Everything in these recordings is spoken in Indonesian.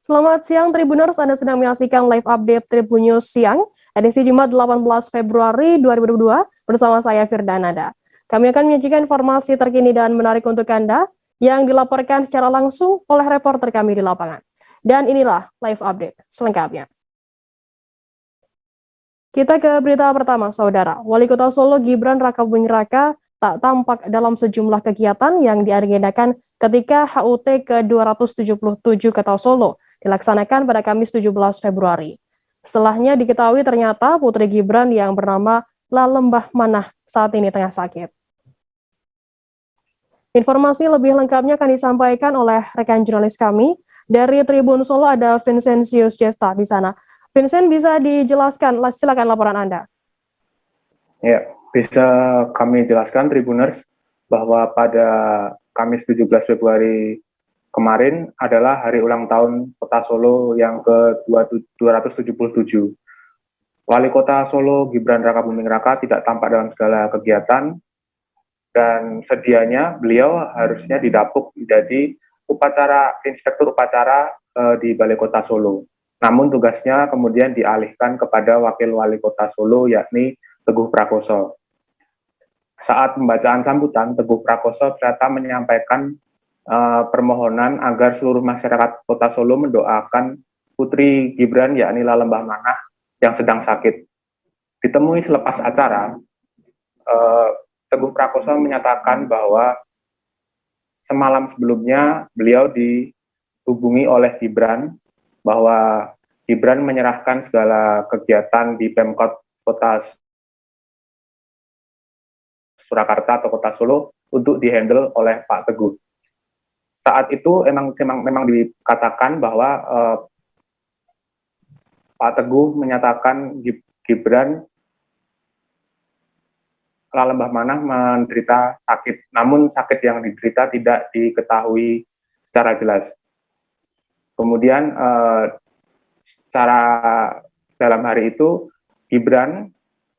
Selamat siang Tribuners, Anda sedang menyaksikan live update Tribun News Siang, edisi Jumat 18 Februari 2022, bersama saya Firdanada. Kami akan menyajikan informasi terkini dan menarik untuk Anda, yang dilaporkan secara langsung oleh reporter kami di lapangan. Dan inilah live update selengkapnya. Kita ke berita pertama, Saudara. Wali Kota Solo Gibran Rakabuming Raka tak tampak dalam sejumlah kegiatan yang diagendakan ketika HUT ke-277 Kota Solo dilaksanakan pada Kamis 17 Februari. Setelahnya diketahui ternyata Putri Gibran yang bernama Lalembah Manah saat ini tengah sakit. Informasi lebih lengkapnya akan disampaikan oleh rekan jurnalis kami. Dari Tribun Solo ada Vincentius Jesta di sana. Vincent, bisa dijelaskan, silakan laporan Anda. Ya, bisa kami jelaskan Tribuners bahwa pada Kamis 17 Februari kemarin adalah hari ulang tahun Kota Solo yang ke-277. Wali Kota Solo Gibran Rakabuming Raka tidak tampak dalam segala kegiatan dan sedianya beliau harusnya didapuk menjadi inspektur upacara di Balai Kota Solo. Namun tugasnya kemudian dialihkan kepada Wakil Wali Kota Solo yakni Teguh Prakoso. Saat pembacaan sambutan, Teguh Prakoso ternyata menyampaikan permohonan agar seluruh masyarakat Kota Solo mendoakan Putri Gibran yakni Lalembah Manah yang sedang sakit. Ditemui selepas acara, Teguh Prakoso menyatakan bahwa semalam sebelumnya beliau dihubungi oleh Gibran bahwa Gibran menyerahkan segala kegiatan di Pemkot Kota Surakarta atau Kota Solo untuk dihandle oleh Pak Teguh. Saat itu memang dikatakan bahwa Pak Teguh menyatakan Gibran Lalembah Manah menderita sakit, namun sakit yang diderita tidak diketahui secara jelas. Kemudian secara dalam hari itu Gibran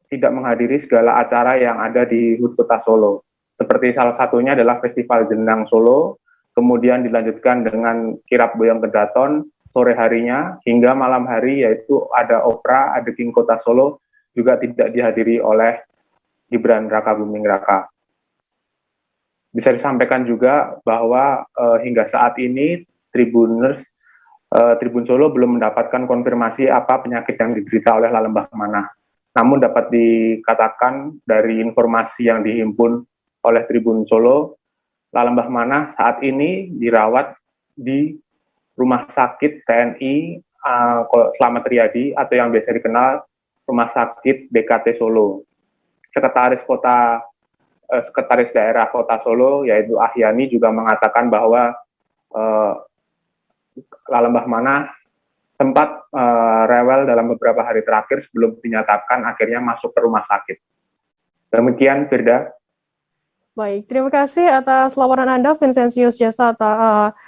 tidak menghadiri segala acara yang ada di HUT Kota Solo. Seperti salah satunya adalah Festival Jenang Solo, kemudian dilanjutkan dengan Kirap Boyong Kedaton sore harinya, hingga malam hari yaitu ada opera, ada King Kota Solo, juga tidak dihadiri oleh Gibran Rakabuming Raka. Bisa disampaikan juga bahwa hingga saat ini Tribun Solo belum mendapatkan konfirmasi apa penyakit yang diderita oleh Lalembah Manah. Namun dapat dikatakan dari informasi yang dihimpun oleh Tribun Solo, Lalembah Manah saat ini dirawat di Rumah Sakit TNI Slamet Riyadi atau yang biasa dikenal Rumah Sakit DKT Solo. Sekretaris Daerah Kota Solo yaitu Ahyani juga mengatakan bahwa Lalembah Manah sempat rewel dalam beberapa hari terakhir sebelum dinyatakan akhirnya masuk ke rumah sakit. Demikian, Firda. Baik, terima kasih atas laporan Anda, Vincentius Jasa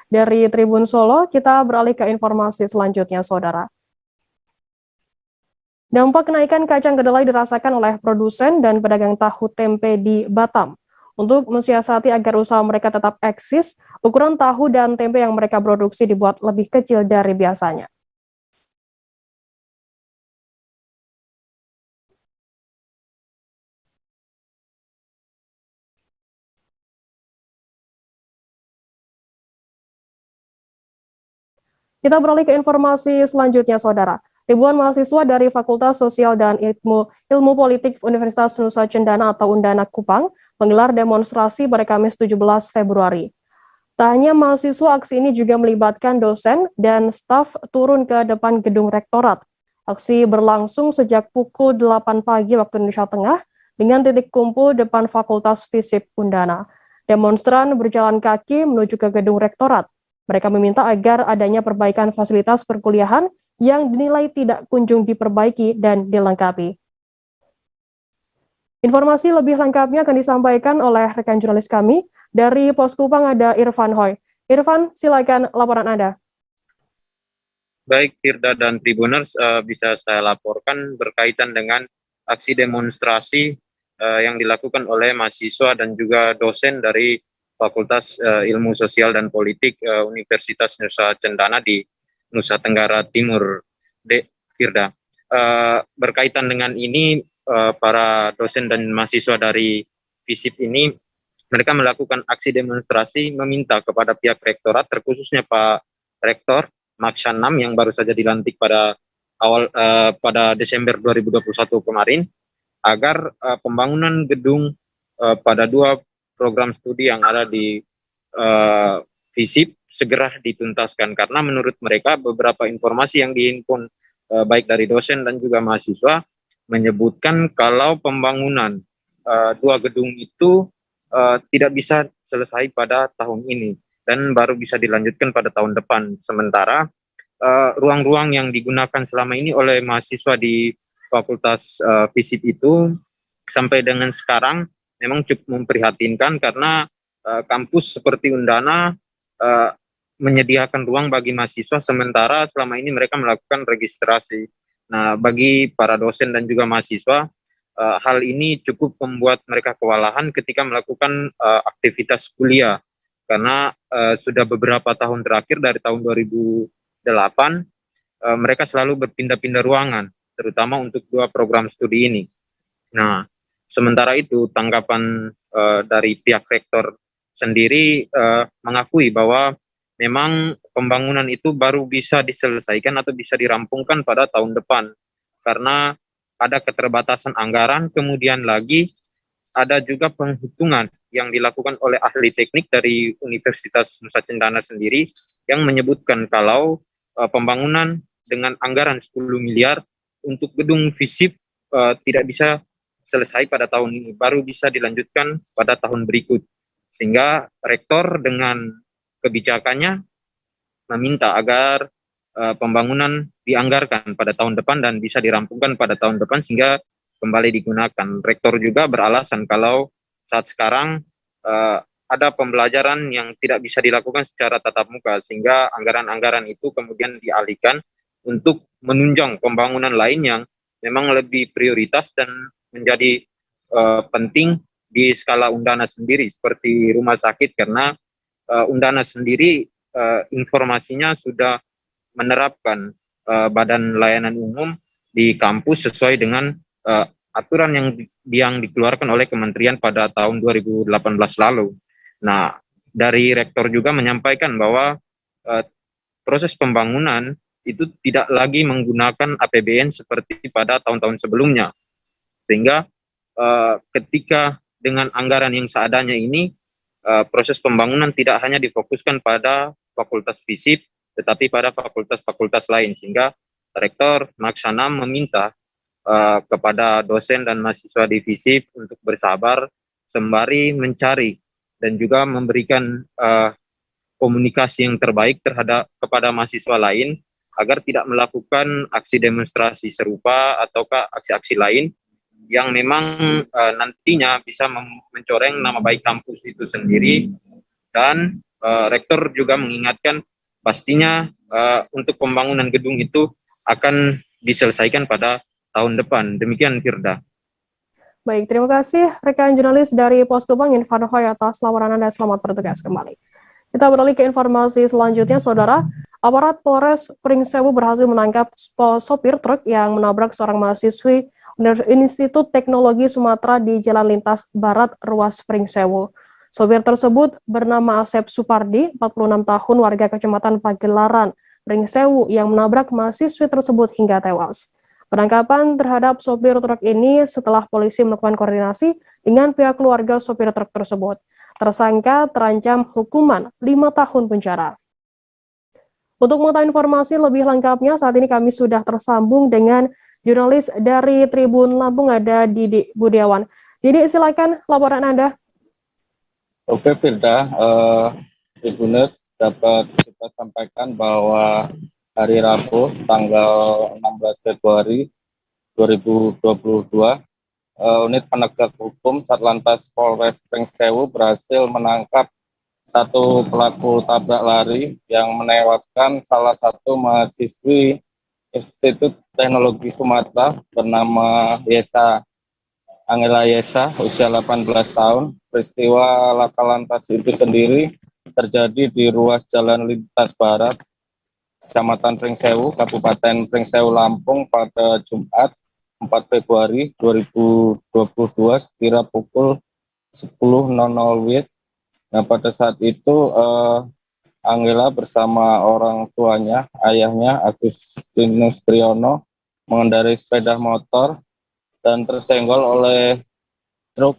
dari Tribun Solo. Kita beralih ke informasi selanjutnya, Saudara. Dampak kenaikan kacang kedelai dirasakan oleh produsen dan pedagang tahu tempe di Batam. Untuk mensiasati agar usaha mereka tetap eksis, ukuran tahu dan tempe yang mereka produksi dibuat lebih kecil dari biasanya. Kita beralih ke informasi selanjutnya, Saudara. Ribuan mahasiswa dari Fakultas Sosial dan Ilmu Politik Universitas Nusa Cendana atau Undana Kupang menggelar demonstrasi pada Kamis 17 Februari. Tak hanya mahasiswa, aksi ini juga melibatkan dosen dan staf turun ke depan gedung rektorat. Aksi berlangsung sejak pukul 8 pagi waktu Indonesia Tengah dengan titik kumpul depan Fakultas Fisip Undana. Demonstran berjalan kaki menuju ke gedung rektorat. Mereka meminta agar adanya perbaikan fasilitas perkuliahan yang dinilai tidak kunjung diperbaiki dan dilengkapi. Informasi lebih lengkapnya akan disampaikan oleh rekan jurnalis kami. Dari Pos Kupang ada Irfan Hoy. Irfan, silakan laporan Anda. Baik, Firda dan Tribuners, bisa saya laporkan berkaitan dengan aksi demonstrasi yang dilakukan oleh mahasiswa dan juga dosen dari Fakultas Ilmu Sosial dan Politik Universitas Nusa Cendana di Nusa Tenggara Timur, Firda. Berkaitan dengan ini, para dosen dan mahasiswa dari FISIP ini, mereka melakukan aksi demonstrasi meminta kepada pihak rektorat, terkhususnya Pak Rektor Maksanam yang baru saja dilantik pada Desember 2021 kemarin, agar pembangunan gedung pada 2 program studi yang ada di FISIP segera dituntaskan, karena menurut mereka beberapa informasi yang dihimpun baik dari dosen dan juga mahasiswa menyebutkan kalau pembangunan 2 gedung itu tidak bisa selesai pada tahun ini dan baru bisa dilanjutkan pada tahun depan. Sementara ruang-ruang yang digunakan selama ini oleh mahasiswa di Fakultas FISIP itu sampai dengan sekarang memang cukup memprihatinkan, karena kampus seperti Undana menyediakan ruang bagi mahasiswa, sementara selama ini mereka melakukan registrasi. Nah, bagi para dosen dan juga mahasiswa, hal ini cukup membuat mereka kewalahan ketika melakukan aktivitas kuliah, karena sudah beberapa tahun terakhir dari tahun 2008 mereka selalu berpindah-pindah ruangan, terutama untuk 2 program studi ini. Nah, sementara itu tanggapan dari pihak rektor sendiri mengakui bahwa memang pembangunan itu baru bisa diselesaikan atau bisa dirampungkan pada tahun depan, karena ada keterbatasan anggaran, kemudian lagi ada juga penghitungan yang dilakukan oleh ahli teknik dari Universitas Nusa Cendana sendiri yang menyebutkan kalau pembangunan dengan anggaran 10 miliar untuk gedung FISIP tidak bisa selesai pada tahun ini, baru bisa dilanjutkan pada tahun berikut. Sehingga rektor dengan kebijakannya meminta agar pembangunan dianggarkan pada tahun depan dan bisa dirampungkan pada tahun depan sehingga kembali digunakan. Rektor juga beralasan kalau saat sekarang ada pembelajaran yang tidak bisa dilakukan secara tatap muka, sehingga anggaran-anggaran itu kemudian dialihkan untuk menunjang pembangunan lain yang memang lebih prioritas dan menjadi penting di skala Undana sendiri, seperti rumah sakit, karena Undana sendiri informasinya sudah menerapkan badan layanan umum di kampus sesuai dengan aturan yang dikeluarkan oleh kementerian pada tahun 2018 lalu. Nah, dari rektor juga menyampaikan bahwa proses pembangunan itu tidak lagi menggunakan APBN seperti pada tahun-tahun sebelumnya, sehingga ketika dengan anggaran yang seadanya ini, proses pembangunan tidak hanya difokuskan pada Fakultas FISIP, tetapi pada fakultas-fakultas lain, sehingga Rektor Maksanam meminta kepada dosen dan mahasiswa di FISIP untuk bersabar sembari mencari dan juga memberikan komunikasi yang terbaik kepada mahasiswa lain agar tidak melakukan aksi demonstrasi serupa ataukah aksi-aksi lain yang memang nantinya bisa mencoreng nama baik kampus itu sendiri. Dan rektor juga mengingatkan pastinya untuk pembangunan gedung itu akan diselesaikan pada tahun depan. Demikian, Firda. Baik, terima kasih rekan jurnalis dari Posko Bank Irfan Hoy atas laporan Anda. Selamat bertugas kembali. Kita beralih ke informasi selanjutnya, Saudara. Aparat Polres Pringsewu berhasil menangkap sopir truk yang menabrak seorang mahasiswi Institut Teknologi Sumatera di Jalan Lintas Barat, Ruas Pringsewu. Sopir tersebut bernama Asep Supardi, 46 tahun, warga Kecamatan Pagelaran, Pringsewu, yang menabrak mahasiswi tersebut hingga tewas. Penangkapan terhadap sopir truk ini setelah polisi melakukan koordinasi dengan pihak keluarga sopir truk tersebut. Tersangka terancam hukuman 5 tahun penjara. Untuk mengetahui informasi lebih lengkapnya, saat ini kami sudah tersambung dengan jurnalis dari Tribun Lampung, ada Didi Budiawan. Didi, silakan laporan Anda. Oke, Firda, Tribuners dapat kita sampaikan bahwa hari Rabu, tanggal 16 Februari 2022, unit penegak hukum Satlantas Polres Pringsewu berhasil menangkap satu pelaku tabrak lari yang menewaskan salah satu mahasiswi Institut Teknologi Sumatera bernama Angela Yesa, usia 18 tahun. Peristiwa laka lantas itu sendiri terjadi di ruas Jalan Lintas Barat, Kecamatan Pringsewu, Kabupaten Pringsewu, Lampung pada Jumat 4 Februari 2022 sekira pukul 10.00 WIB. Nah, pada saat itu Anggela bersama orang tuanya, ayahnya Agustinus Triyono, mengendarai sepeda motor dan tersenggol oleh truk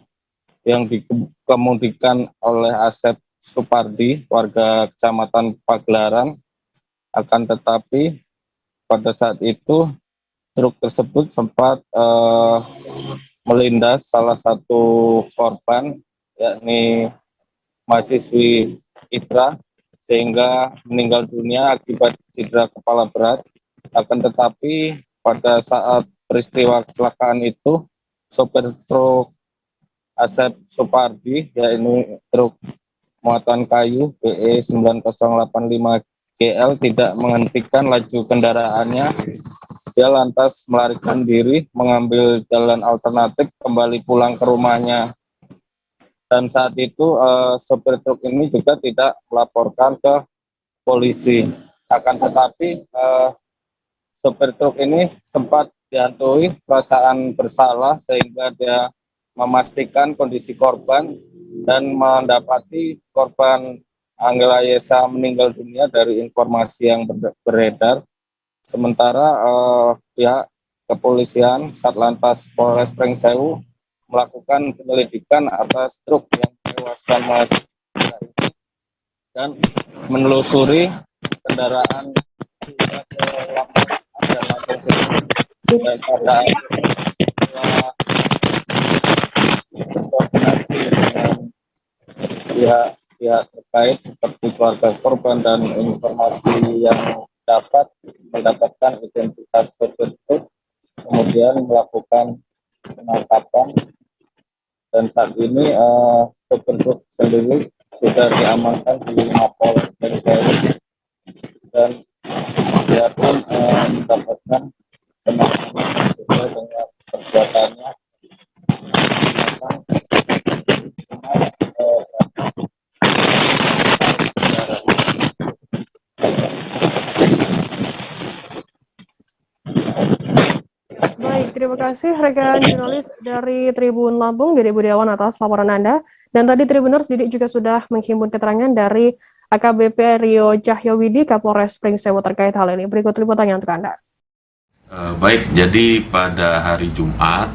yang dikemudikan oleh Asep Supardi, warga Kecamatan Pagelaran. Akan tetapi pada saat itu truk tersebut sempat melindas salah satu korban, yakni mahasiswi ITRA, sehingga meninggal dunia akibat cedera kepala berat. Akan tetapi pada saat peristiwa kecelakaan itu, sopir truk Asep Supardi, yaitu truk muatan kayu BE 9085 GL, tidak menghentikan laju kendaraannya. Dia lantas melarikan diri, mengambil jalan alternatif kembali pulang ke rumahnya. Dan saat itu sopir truk ini juga tidak melaporkan ke polisi. Akan tetapi sopir truk ini sempat dihantui perasaan bersalah sehingga dia memastikan kondisi korban dan mendapati korban Anggela Yesa meninggal dunia dari informasi yang beredar. Sementara pihak kepolisian Satlantas Polres Pringsewu melakukan penyelidikan atas truk yang menewaskan mahasiswa ini dan menelusuri kendaraan hingga ke Lampung dan Lampung dan pada akhirnya koordinasi dengan pihak terkait seperti keluarga korban dan informasi yang mendapatkan identitas sopir truk, kemudian melakukan penangkapan, dan saat ini sopir truk sendiri sudah diamankan di Mapolres Pringsewu dan dia pun mendapatkan penanganan sesuai dengan perbuatannya. Baik, terima kasih rekan jurnalis dari Tribun Lampung, Dede Budiawan, atas laporan Anda. Dan tadi Tribuners, Didik juga sudah menghimpun keterangan dari AKBP Rio Cahyowidi, Kapolres Pringsewu terkait hal ini. Berikut liputannya untuk Anda. Baik, jadi pada hari Jumat,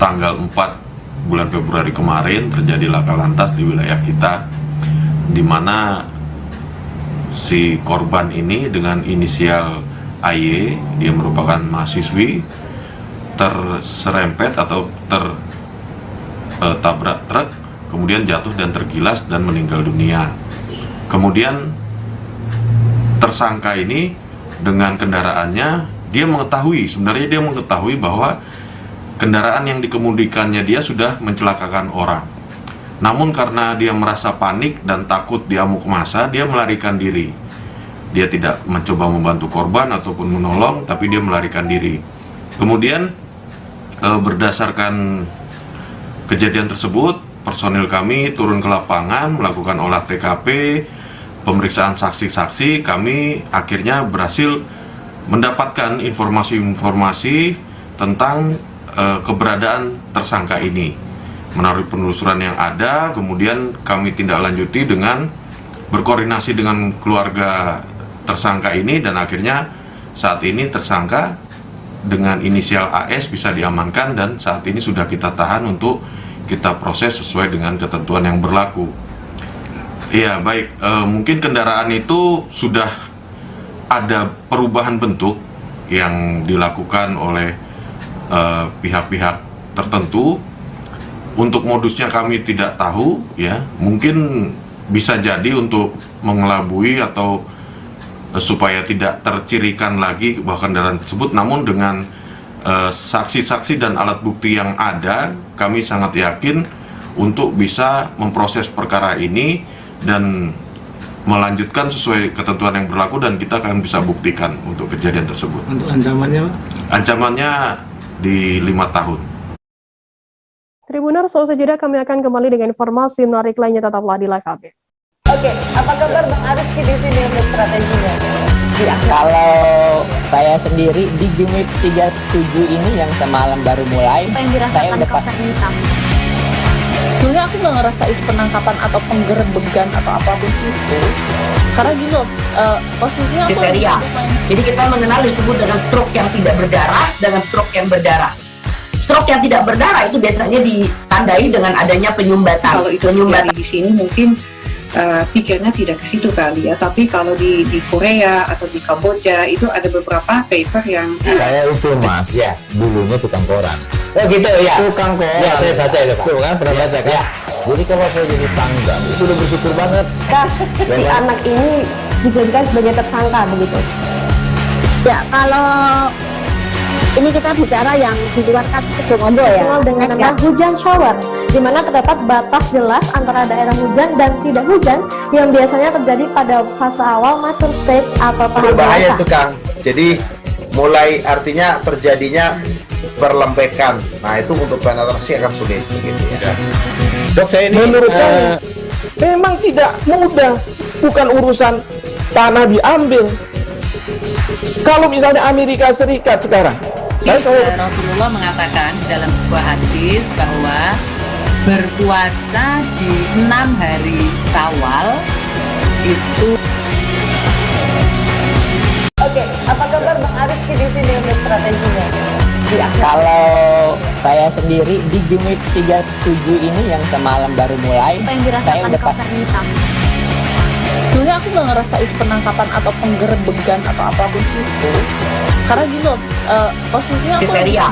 tanggal 4 bulan Februari kemarin, terjadi laka lantas di wilayah kita, di mana si korban ini dengan inisial AY, dia merupakan mahasiswi, terserempet atau tertabrak truk, kemudian jatuh dan tergilas dan meninggal dunia. Kemudian tersangka ini dengan kendaraannya, sebenarnya dia mengetahui bahwa kendaraan yang dikemudikannya dia sudah mencelakakan orang. Namun karena dia merasa panik dan takut diamuk massa, dia melarikan diri. Dia tidak mencoba membantu korban ataupun menolong, tapi dia melarikan diri. Kemudian berdasarkan kejadian tersebut, personil kami turun ke lapangan, melakukan olah TKP, pemeriksaan saksi-saksi. Kami akhirnya berhasil mendapatkan informasi-informasi tentang keberadaan tersangka ini. Melalui penelusuran yang ada, kemudian kami tindak lanjuti dengan berkoordinasi dengan keluarga tersangka ini, dan akhirnya saat ini tersangka dengan inisial AS bisa diamankan dan saat ini sudah kita tahan untuk kita proses sesuai dengan ketentuan yang berlaku. Iya, baik, mungkin kendaraan itu sudah ada perubahan bentuk yang dilakukan oleh pihak-pihak tertentu. Untuk modusnya kami tidak tahu, ya, mungkin bisa jadi untuk mengelabui atau supaya tidak tercirikan lagi bahwa kendaraan tersebut. Namun dengan saksi-saksi dan alat bukti yang ada, kami sangat yakin untuk bisa memproses perkara ini dan melanjutkan sesuai ketentuan yang berlaku, dan kita akan bisa buktikan untuk kejadian tersebut. Untuk ancamannya, Pak? Ancamannya di 5 tahun. Tribuners, selesai jeda kami akan kembali dengan informasi menarik lainnya, tetaplah di Live Update. Oke, apa kabar Bang Ariski di sini untuk strateginya? Kalau saya sendiri di Game Week 37 ini yang semalam baru mulai, apa yang saya dirasakan udah Kapten Hitam? Sebenarnya aku nggak ngerasa itu penangkapan atau penggerebegan atau apapun itu, karena gini loh, posisinya aku Kriteria. Jadi kita mengenal disebut dengan stroke yang tidak berdarah dengan stroke yang berdarah. Stroke yang tidak berdarah itu biasanya ditandai dengan adanya penyumbatan. Kalau itu terjadi di sini mungkin pikirnya tidak ke situ kali ya, tapi kalau di Korea atau di Kamboja itu ada beberapa paper yang saya itu mas, ya dulunya tukang koran. Oh gitu ya, tukang koran. Ya saya baca itu Pak. Tuh kan pernah baca kan? Ya. Jadi kalau saya jadi tangga itu udah bersyukur banget. Si anak ini dijadikan sebagai tersangka begitu. Ya, kalau ini kita bicara yang di luar kasus Situbondo ya. Dikenal dengan nama hujan shower, di mana terdapat batas jelas antara daerah hujan dan tidak hujan yang biasanya terjadi pada fase awal mature stage atau tahap berbahaya dewasa. itu Kang. Jadi mulai artinya terjadinya perlembekan. Nah itu untuk penetrasi akan sulit begitu ya. Dok saya ini menurut saya memang tidak mudah, bukan urusan tanah diambil. Kalau misalnya Amerika Serikat sekarang, Rasulullah mengatakan dalam sebuah hadis bahwa berpuasa di 6 hari Syawal itu. Oke, apa kabar Bang Ariski di sini untuk strateginya? Kalau saya sendiri di Game Week 37 ini yang semalam baru mulai, Apa yang saya dirasakan udah Kapten Hitam? sebenarnya aku nggak ngerasa itu penangkapan atau penggerebegan atau apapun itu, karena gini loh, posisinya aku Kriteria.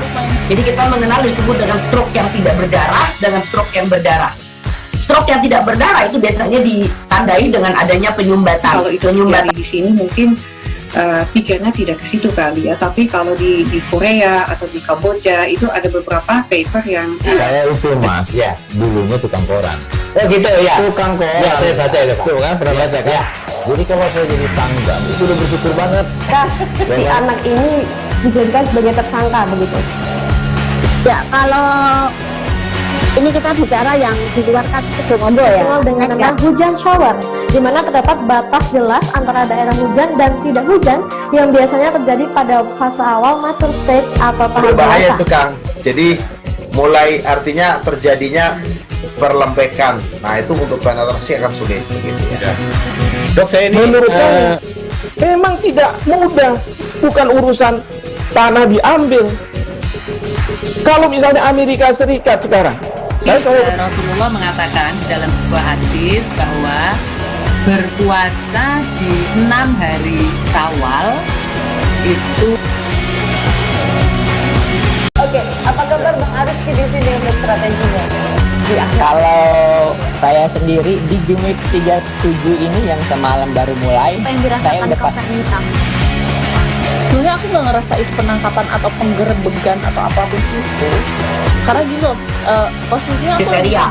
Jadi kita mengenal disebut dengan stroke yang tidak berdarah dengan stroke yang berdarah. Stroke yang tidak berdarah itu biasanya ditandai dengan adanya penyumbatan. kalau itu terjadi di sini mungkin pikirnya tidak ke situ kali ya, tapi kalau di Korea atau di Kamboja itu ada beberapa paper yang saya itu mas, ya dulunya tukang koran. Oh gitu ya, tukang koran. Ya saya baca itu Pak. Tuh kan pernah baca kan? Ya. Jadi kalau saya jadi tangga itu udah bersyukur banget. Si anak ini dijadikan sebagai tersangka begitu. Ya, kalau ini kita bicara yang di luar kasus Situbondo ya. Dikenal dengan nama hujan shower, di mana terdapat batas jelas antara daerah hujan dan tidak hujan yang biasanya terjadi pada fase awal mature stage atau tahap Berbahaya dewasa. itu Kang. Jadi mulai artinya terjadinya perlembekan. Nah itu untuk penetrasi akan sulit begitu ya. Dok saya ini menurut saya memang tidak mudah, bukan urusan tanah diambil. Kalau misalnya Amerika Serikat sekarang, Rasulullah mengatakan dalam sebuah hadis bahwa berpuasa di 6 hari Syawal itu. Oke, apa kabar Bang Ariski di sini untuk strateginya? Kalau saya sendiri di Game Week 37 ini yang semalam baru mulai, Apa yang saya dirasakan udah Kapten Hitam? sebenarnya aku nggak ngerasa itu penangkapan atau penggerebegan atau apapun itu, karena gini loh, posisinya aku Kriteria.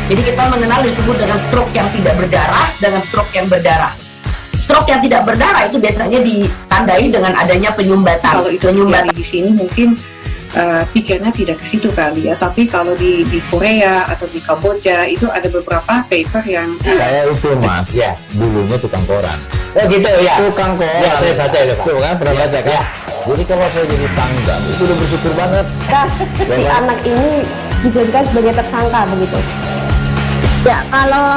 Jadi kita mengenal disebut dengan stroke yang tidak berdarah dengan stroke yang berdarah. Stroke yang tidak berdarah itu biasanya ditandai dengan adanya penyumbatan. kalau itu terjadi di sini mungkin pikirnya tidak ke situ kali ya, tapi kalau di Korea atau di Kamboja itu ada beberapa paper yang saya itu mas, ya dulunya tukang koran. Oh gitu ya, tukang koran. Ya saya baca itu Pak. Tuh kan pernah baca kan? Ya. Jadi kalau saya jadi tangga itu udah bersyukur banget. Si anak ini dijadikan sebagai tersangka begitu. Ya, kalau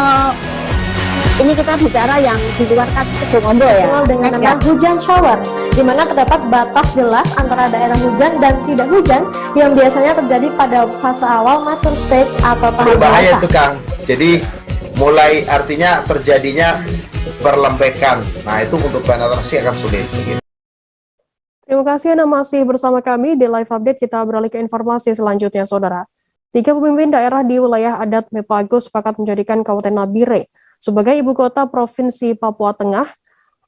ini kita bicara yang di luar kasus Situbondo ya. Dikenal dengan nama hujan shower, di mana terdapat batas jelas antara daerah hujan dan tidak hujan yang biasanya terjadi pada fase awal mature stage atau tahap Berbahaya dewasa. itu Kang. Jadi mulai artinya terjadinya perlembekan. Nah itu untuk penetrasi akan sulit begitu. Terima kasih Anda masih bersama kami di Live Update. Kita beralih ke informasi selanjutnya, Saudara. 3 pemimpin daerah di wilayah adat Mepago sepakat menjadikan Kabupaten Nabire sebagai ibu kota Provinsi Papua Tengah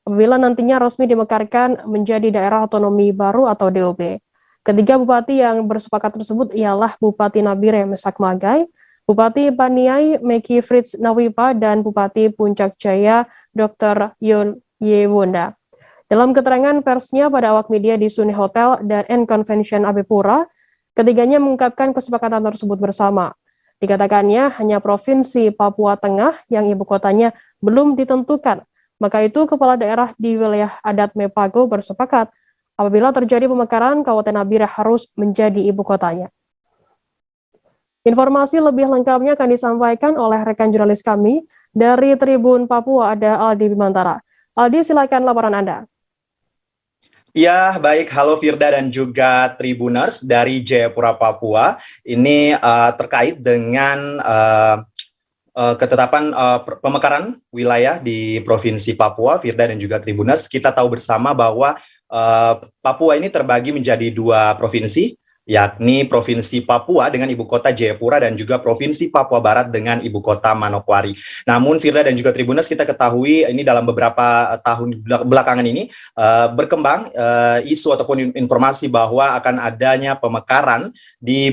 apabila nantinya resmi dimekarkan menjadi daerah otonomi baru atau DOB. Ketiga bupati yang bersepakat tersebut ialah Bupati Nabire Mesak Magai, Bupati Paniai Meki Fritz Nawipa, dan Bupati Puncak Jaya Dr. Yon Yewonda. Dalam keterangan persnya pada awak media di Suni Hotel dan Convention Abepura, ketiganya mengungkapkan kesepakatan tersebut bersama. Dikatakannya hanya Provinsi Papua Tengah yang ibu kotanya belum ditentukan. Maka itu kepala daerah di wilayah adat Mepago bersepakat apabila terjadi pemekaran, Kabupaten Nabire harus menjadi ibu kotanya. Informasi lebih lengkapnya akan disampaikan oleh rekan jurnalis kami dari Tribun Papua, ada Aldi Bimantara. Aldi, silakan laporan Anda. Ya, baik. Halo Firda dan juga Tribuners dari Jayapura, Papua. Ini terkait dengan ketetapan pemekaran wilayah di Provinsi Papua, Firda dan juga Tribuners. Kita tahu bersama bahwa Papua ini terbagi menjadi 2 provinsi, yakni Provinsi Papua dengan ibu kota Jayapura dan juga Provinsi Papua Barat dengan ibu kota Manokwari. Namun Firda dan juga Tribuners, kita ketahui ini dalam beberapa tahun belakangan ini berkembang isu ataupun informasi bahwa akan adanya pemekaran di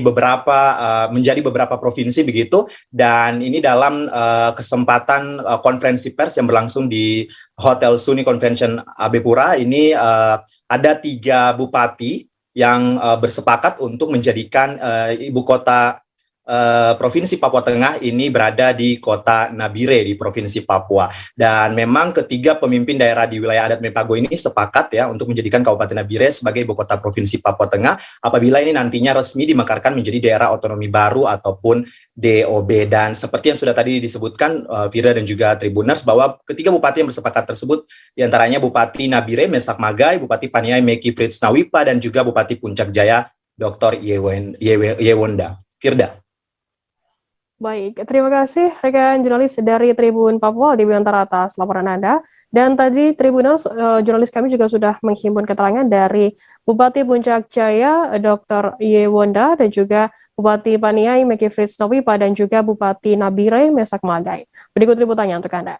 menjadi beberapa provinsi begitu, dan ini dalam kesempatan konferensi pers yang berlangsung di Hotel Suni Convention Abepura ini ada 3 bupati yang bersepakat untuk menjadikan ibu kota Provinsi Papua Tengah ini berada di kota Nabire di Provinsi Papua. Dan memang ketiga pemimpin daerah di wilayah adat Mepago ini sepakat ya untuk menjadikan Kabupaten Nabire sebagai ibu kota Provinsi Papua Tengah apabila ini nantinya resmi dimekarkan menjadi daerah otonomi baru ataupun DOB. Dan seperti yang sudah tadi disebutkan Firda dan juga Tribuners bahwa ketiga bupati yang bersepakat tersebut diantaranya Bupati Nabire Mesak Magai, Bupati Paniai Meki Frits Nawipa, dan juga Bupati Puncak Jaya Dr. Yewonda. Firda. Baik, terima kasih rekan jurnalis dari Tribun Papua di Bimantara atas laporan Anda. Dan tadi Tribuners, jurnalis kami juga sudah menghimpun keterangan dari Bupati Puncak Jaya, Dr. Yewonda, dan juga Bupati Paniai Meki Frits Nawipa, dan juga Bupati Nabire Mesak Magai. Berikut liputannya untuk Anda.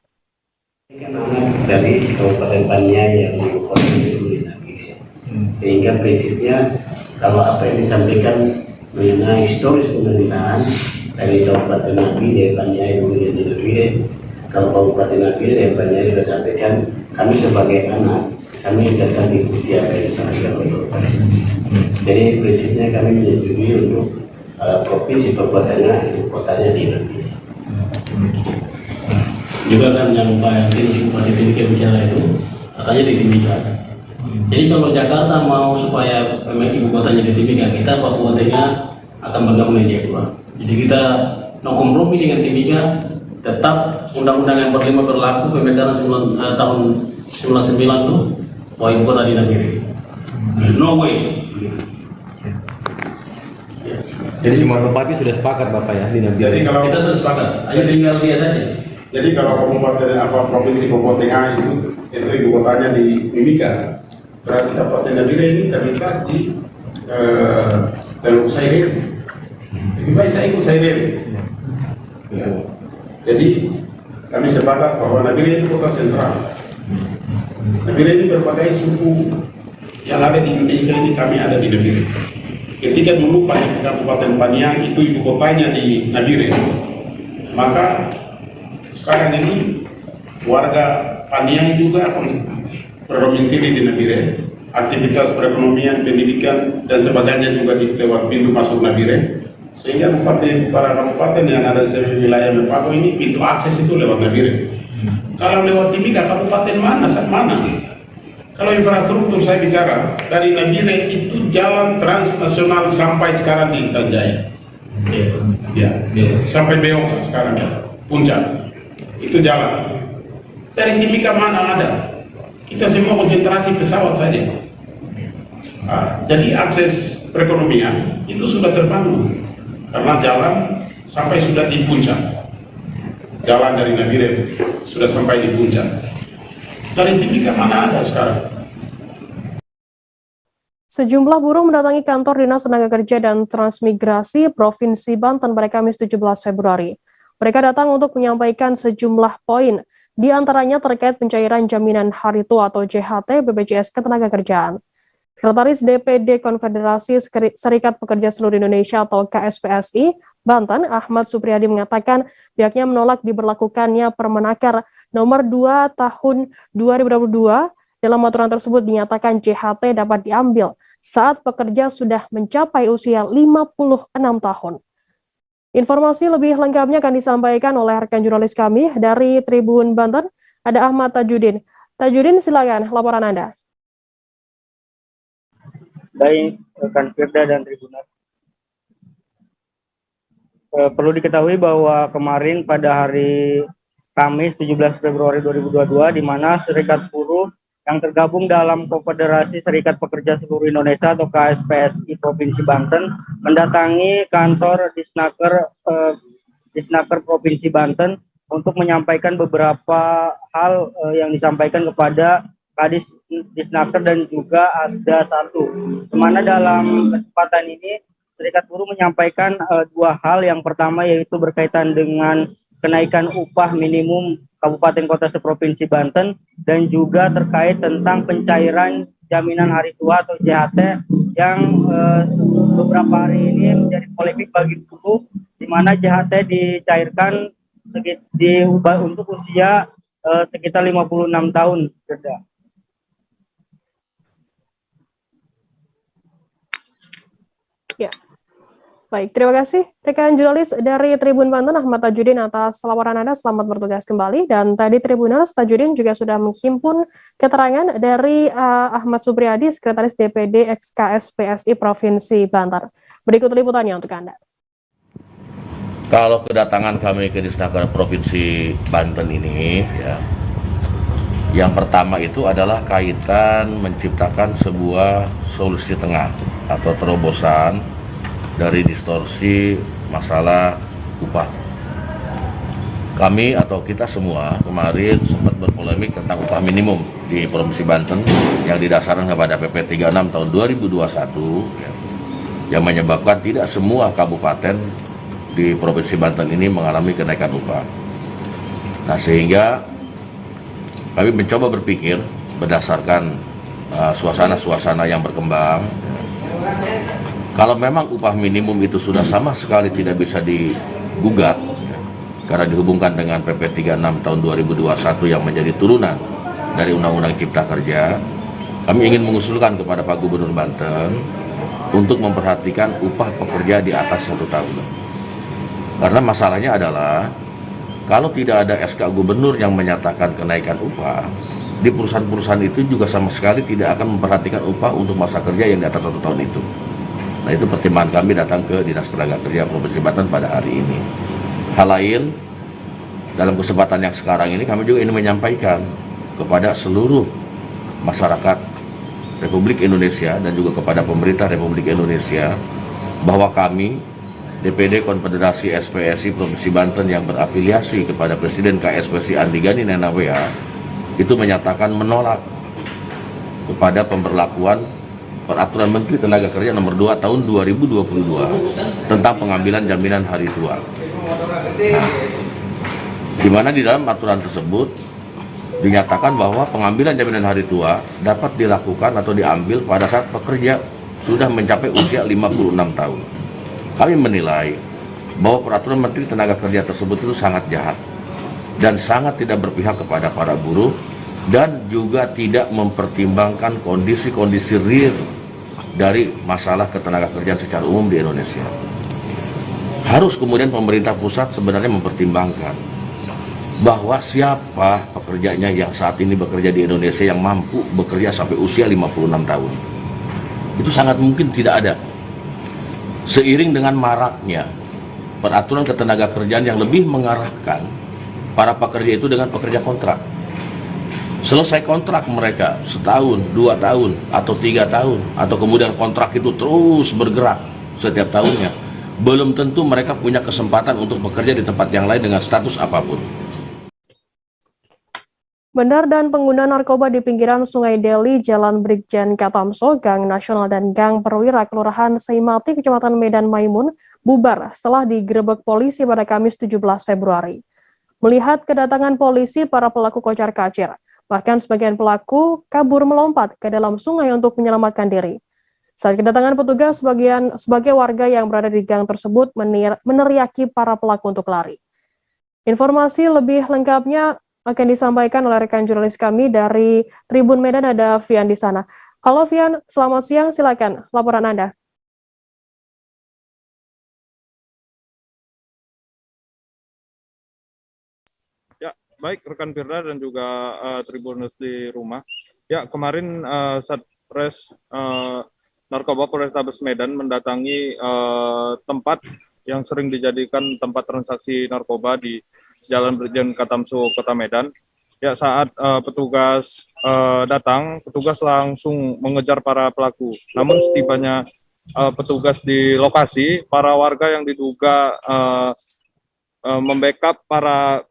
Dari Kabupaten Paniai yang ibu kota di Nabire, sehingga prinsipnya kalau apa yang disampaikan mengenai historis pemerintahan dari Kabupaten Nabire, Paniai dulu di Nabire, kalau Kabupaten Nabire dan Paniai sudah sampaikan, kami sebagai anak, kami juga akan diikuti apa yang disampaikan oleh Bapak. Jadi prinsipnya kami menyetujui untuk Provinsi Papua Tengah, ibu kotanya di Nabire. Juga kan yang Pak Bupati Timika bicara itu, katanya di Timika. Jadi kalau Jakarta mau supaya ibu kotanya di Timika, kita Papua Tengah akan bergabung dengan Jayapura. Jadi kita no kompromi dengan Timika, tetap undang-undang yang berlaku pemekaran tahun 99 itu bahwa ibu kota di Nabire. No way. Jadi semua bupati sudah sepakat Bapak ya di Nabire. Jadi kalau kita sudah sepakat, hanya tinggal dia saja. Jadi kalau Kabupaten Provinsi Papua Tengah itu ibu kotanya di Mimika, berarti Kabupaten Nabire ini terletak di Teluk Saireri. Lebih baik saya ikut Saireri. Ya. Jadi kami sepakat bahwa Nabire itu kota sentral. Nabire ini berbagai suku yang ada di Indonesia ini, kami ada di Nabire. Ketika dulu Kabupaten Paniai itu ibu kotanya di Nabire, maka sekarang ini warga Paniai juga berdomisili di Nabire. Aktivitas perekonomian, pendidikan, dan sebagainya juga lewat pintu masuk Nabire. Sehingga para kabupaten yang ada di wilayah Mepago ini pintu akses itu lewat Nabire. Kalau lewat Timika, kabupaten mana? Kalau infrastruktur saya bicara, dari Nabire itu jalan transnasional sampai sekarang di Tanjaya. Ya. Sampai Beoga sekarang, Puncak. Itu jalan. Dari Timika mana ada? Kita semua konsentrasi pesawat saja. Jadi akses perekonomian itu sudah terbangun karena jalan sampai sudah di puncak. Jalan dari Nabire sudah sampai di puncak. Dari Timika mana ada sekarang? Sejumlah buruh mendatangi kantor Dinas Tenaga Kerja dan Transmigrasi Provinsi Banten pada Kamis 17 Februari. Mereka datang untuk menyampaikan sejumlah poin, di antaranya terkait pencairan jaminan hari tua atau JHT BPJS Ketenagakerjaan. Sekretaris DPD Konfederasi Serikat Pekerja Seluruh Indonesia atau KSPSI Banten, Ahmad Supriyadi mengatakan pihaknya menolak diberlakukannya Permenaker nomor 2 tahun 2022. Dalam aturan tersebut dinyatakan JHT dapat diambil saat pekerja sudah mencapai usia 56 tahun. Informasi lebih lengkapnya akan disampaikan oleh rekan jurnalis kami dari Tribun Banten, ada Ahmad Tajudin. Tajudin, silakan laporan Anda. Baik, rekan Firda dan Tribuners. Perlu diketahui bahwa kemarin pada hari Kamis 17 Februari 2022, di mana Serikat Buruh yang tergabung dalam Konfederasi Serikat Pekerja Seluruh Indonesia atau KSPSI Provinsi Banten mendatangi kantor Disnaker Provinsi Banten untuk menyampaikan beberapa hal yang disampaikan kepada Kadis Disnaker dan juga Asda 1. Di mana dalam kesempatan ini Serikat Buruh menyampaikan dua hal. Yang pertama yaitu berkaitan dengan kenaikan upah minimum Kabupaten Kota Seprovinsi Banten dan juga terkait tentang pencairan jaminan hari tua atau JHT yang beberapa hari ini menjadi polemik bagi buruh, di mana JHT dicairkan untuk usia sekitar 56 tahun. Ya. Baik, terima kasih rekan jurnalis dari Tribun Banten Ahmad Tajudin atas laporan Anda. Selamat bertugas kembali. Dan tadi Tribuners, Tajudin juga sudah menghimpun keterangan dari Ahmad Supriyadi, Sekretaris DPD KSPSI Provinsi Banten. Berikut liputannya untuk Anda. Kalau kedatangan kami ke Disnaker Provinsi Banten ini, ya, yang pertama itu adalah kaitan menciptakan sebuah solusi tengah atau terobosan dari distorsi masalah upah. Kami atau kita semua kemarin sempat berpolemik tentang upah minimum di Provinsi Banten yang didasarkan kepada PP 36 tahun 2021 ya, yang menyebabkan tidak semua kabupaten di Provinsi Banten ini mengalami kenaikan upah. Nah, sehingga kami mencoba berpikir berdasarkan suasana-suasana yang berkembang. Kalau memang upah minimum itu sudah sama sekali tidak bisa digugat, karena dihubungkan dengan PP 36 tahun 2021 yang menjadi turunan dari Undang-Undang Cipta Kerja, kami ingin mengusulkan kepada Pak Gubernur Banten untuk memperhatikan upah pekerja di atas 1 tahun. Karena masalahnya adalah, kalau tidak ada SK Gubernur yang menyatakan kenaikan upah, di perusahaan-perusahaan itu juga sama sekali tidak akan memperhatikan upah untuk masa kerja yang di atas 1 tahun itu. Nah, itu pertimbangan kami datang ke Dinas Tenaga Kerja Provinsi Banten pada hari ini. Hal lain, dalam kesempatan yang sekarang ini kami juga ingin menyampaikan kepada seluruh masyarakat Republik Indonesia dan juga kepada pemerintah Republik Indonesia bahwa kami, DPD Konfederasi SPSI Provinsi Banten yang berafiliasi kepada Presiden KSPSI Andi Gani Nenawea, itu menyatakan menolak kepada pemberlakuan Peraturan Menteri Tenaga Kerja Nomor 2 Tahun 2022 tentang pengambilan jaminan hari tua. Nah, di mana di dalam aturan tersebut dinyatakan bahwa pengambilan jaminan hari tua dapat dilakukan atau diambil pada saat pekerja sudah mencapai usia 56 tahun. Kami menilai bahwa Peraturan Menteri Tenaga Kerja tersebut itu sangat jahat dan sangat tidak berpihak kepada para buruh, dan juga tidak mempertimbangkan kondisi-kondisi real dari masalah ketenaga kerjaan secara umum di Indonesia. Harus kemudian pemerintah pusat sebenarnya mempertimbangkan bahwa siapa pekerjanya yang saat ini bekerja di Indonesia yang mampu bekerja sampai usia 56 tahun. Itu sangat mungkin tidak ada. Seiring dengan maraknya peraturan ketenaga kerjaan yang lebih mengarahkan para pekerja itu dengan pekerja kontrak. Selesai kontrak mereka setahun, 2 tahun, atau 3 tahun, atau kemudian kontrak itu terus bergerak setiap tahunnya, belum tentu mereka punya kesempatan untuk bekerja di tempat yang lain dengan status apapun. Bandar dan pengguna narkoba di pinggiran Sungai Deli, Jalan Brigjen Katamso, Gang Nasional dan Gang Perwira, Kelurahan Seimati, Kecamatan Medan Maimun, bubar setelah digerebek polisi pada Kamis 17 Februari. Melihat kedatangan polisi, para pelaku kocar-kacir. Bahkan sebagian pelaku kabur melompat ke dalam sungai untuk menyelamatkan diri. Saat kedatangan petugas, sebagai warga yang berada di gang tersebut meneriaki para pelaku untuk lari. Informasi lebih lengkapnya akan disampaikan oleh rekan jurnalis kami dari Tribun Medan, ada Vian di sana. Halo Vian, selamat siang, silakan laporan Anda. Baik rekan Firda dan juga Tribuners di rumah. Ya, kemarin Satres Narkoba Polrestabes Medan mendatangi tempat yang sering dijadikan tempat transaksi narkoba di Jalan Brigjen Katamso, Kota Medan. Ya, saat petugas datang, petugas langsung mengejar para pelaku. Namun setibanya petugas di lokasi, para warga yang diduga membackup para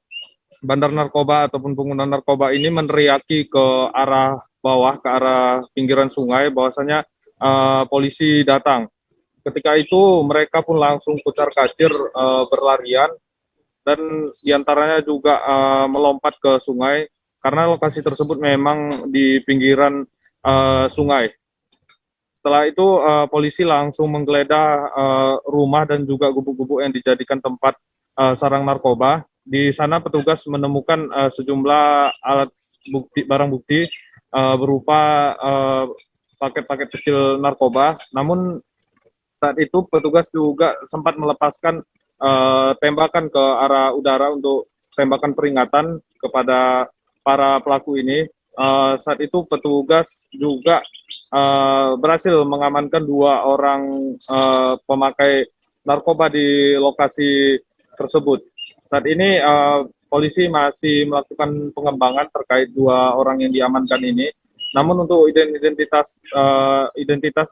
bandar narkoba ataupun pengguna narkoba ini meneriaki ke arah bawah, ke arah pinggiran sungai, bahwasanya polisi datang. Ketika itu mereka pun langsung kucar-kacir berlarian, dan diantaranya juga melompat ke sungai, karena lokasi tersebut memang di pinggiran sungai. Setelah itu polisi langsung menggeledah rumah dan juga gubuk-gubuk yang dijadikan tempat sarang narkoba. Di sana petugas menemukan sejumlah alat bukti, barang bukti berupa paket-paket kecil narkoba. Namun saat itu petugas juga sempat melepaskan tembakan ke arah udara untuk tembakan peringatan kepada para pelaku ini. Saat itu petugas juga berhasil mengamankan 2 orang pemakai narkoba di lokasi tersebut. Saat ini polisi masih melakukan pengembangan terkait 2 orang yang diamankan ini. Namun untuk identitas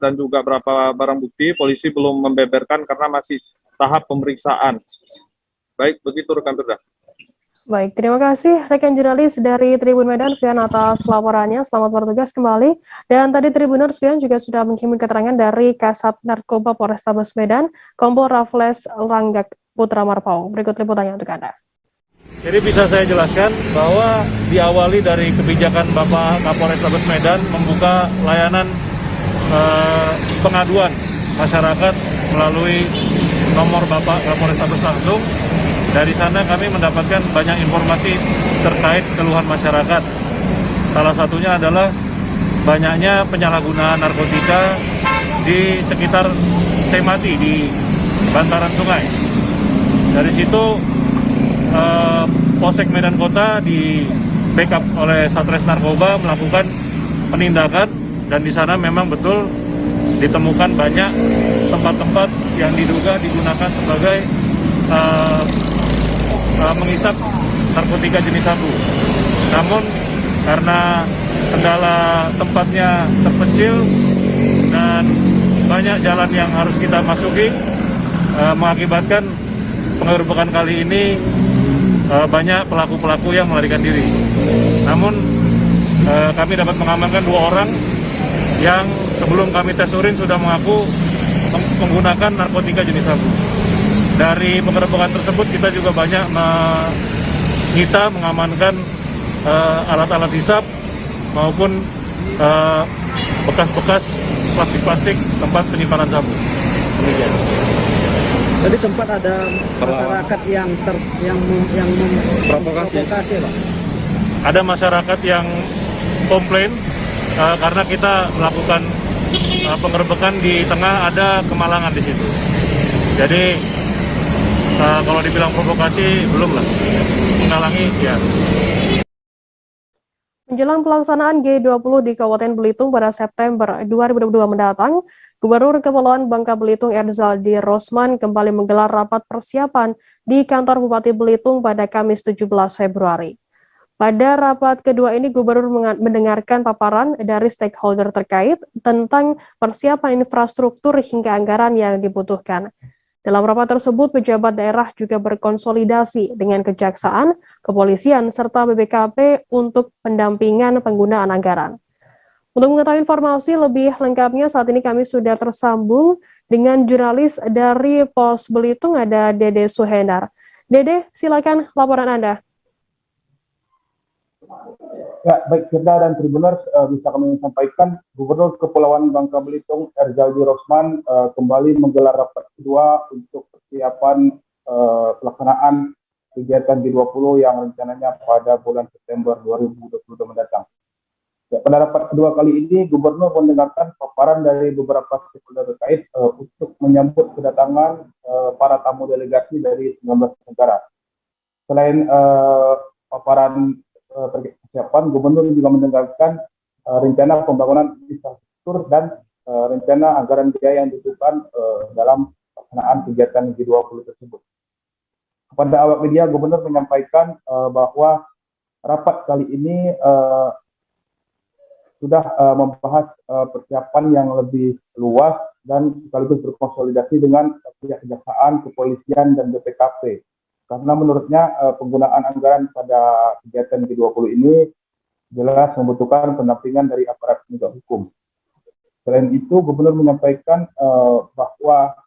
dan juga berapa barang bukti, polisi belum membeberkan karena masih tahap pemeriksaan. Baik, begitu rekan Firda. Baik, terima kasih rekan jurnalis dari Tribun Medan, Fian, atas laporannya. Selamat bertugas kembali. Dan tadi Tribuners, Fian juga sudah menghimpun keterangan dari Kasat Narkoba Polrestabes Medan, Kompol Raffles Langgak Putra Marpao. Berikut liputannya untuk Anda. Jadi bisa saya jelaskan bahwa diawali dari kebijakan Bapak Kapolrestabes Medan membuka layanan pengaduan masyarakat melalui nomor Bapak Kapolrestabes langsung. Dari sana kami mendapatkan banyak informasi terkait keluhan masyarakat. Salah satunya adalah banyaknya penyalahgunaan narkotika di sekitar Semati di bantaran sungai. Dari situ Polsek Medan Kota di backup oleh Satres Narkoba melakukan penindakan, dan di sana memang betul ditemukan banyak tempat-tempat yang diduga digunakan sebagai mengisap narkotika jenis sabu. Namun karena kendala tempatnya terpencil dan banyak jalan yang harus kita masuki, mengakibatkan penggerbekan kali ini banyak pelaku-pelaku yang melarikan diri. Namun kami dapat mengamankan 2 orang yang sebelum kami tes urin sudah mengaku menggunakan narkotika jenis sabu. Dari penggerbekan tersebut kita juga banyak mengamankan alat-alat hisap maupun bekas-bekas plastik-plastik tempat penyimpanan sabu. Demikian. Tadi sempat ada masyarakat yang memprovokasi, Pak. Ada masyarakat yang komplain karena kita melakukan penggerbekan di tengah ada kemalangan di situ. Jadi kalau dibilang provokasi belum lah, menghalangi ya. Menjelang pelaksanaan G20 di Kabupaten Belitung pada September 2022 mendatang, Gubernur Kepulauan Bangka Belitung Erzaldi Rosman kembali menggelar rapat persiapan di kantor Bupati Belitung pada Kamis 17 Februari. Pada rapat kedua ini, Gubernur mendengarkan paparan dari stakeholder terkait tentang persiapan infrastruktur hingga anggaran yang dibutuhkan. Dalam rapat tersebut, pejabat daerah juga berkonsolidasi dengan Kejaksaan, Kepolisian, serta BPKP untuk pendampingan penggunaan anggaran. Untuk mengetahui informasi lebih lengkapnya, saat ini kami sudah tersambung dengan jurnalis dari Pos Belitung, ada Dede Suhendar. Dede, silakan laporan Anda. Ya, baik Firda dan Tribuners, bisa kami sampaikan Gubernur Kepulauan Bangka Belitung Erzaldi Rosman kembali menggelar rapat kedua untuk persiapan pelaksanaan kegiatan G20 yang rencananya pada bulan September 2022 mendatang. Ya, pada rapat kedua kali ini, Gubernur mendengarkan paparan dari beberapa stakeholder terkait untuk menyambut kedatangan para tamu delegasi dari 19 negara. Selain paparan persiapan, Gubernur juga mendengarkan rencana pembangunan infrastruktur dan rencana anggaran biaya yang dibutuhkan dalam pelaksanaan kegiatan G20 tersebut. Kepada awak media, Gubernur menyampaikan bahwa rapat kali ini sudah membahas persiapan yang lebih luas dan sekaligus berkonsolidasi dengan pihak kejaksaan, kepolisian, dan BPKP. Karena menurutnya penggunaan anggaran pada kegiatan G20 ini jelas membutuhkan pendampingan dari aparat penegak hukum. Selain itu, Gubernur menyampaikan bahwa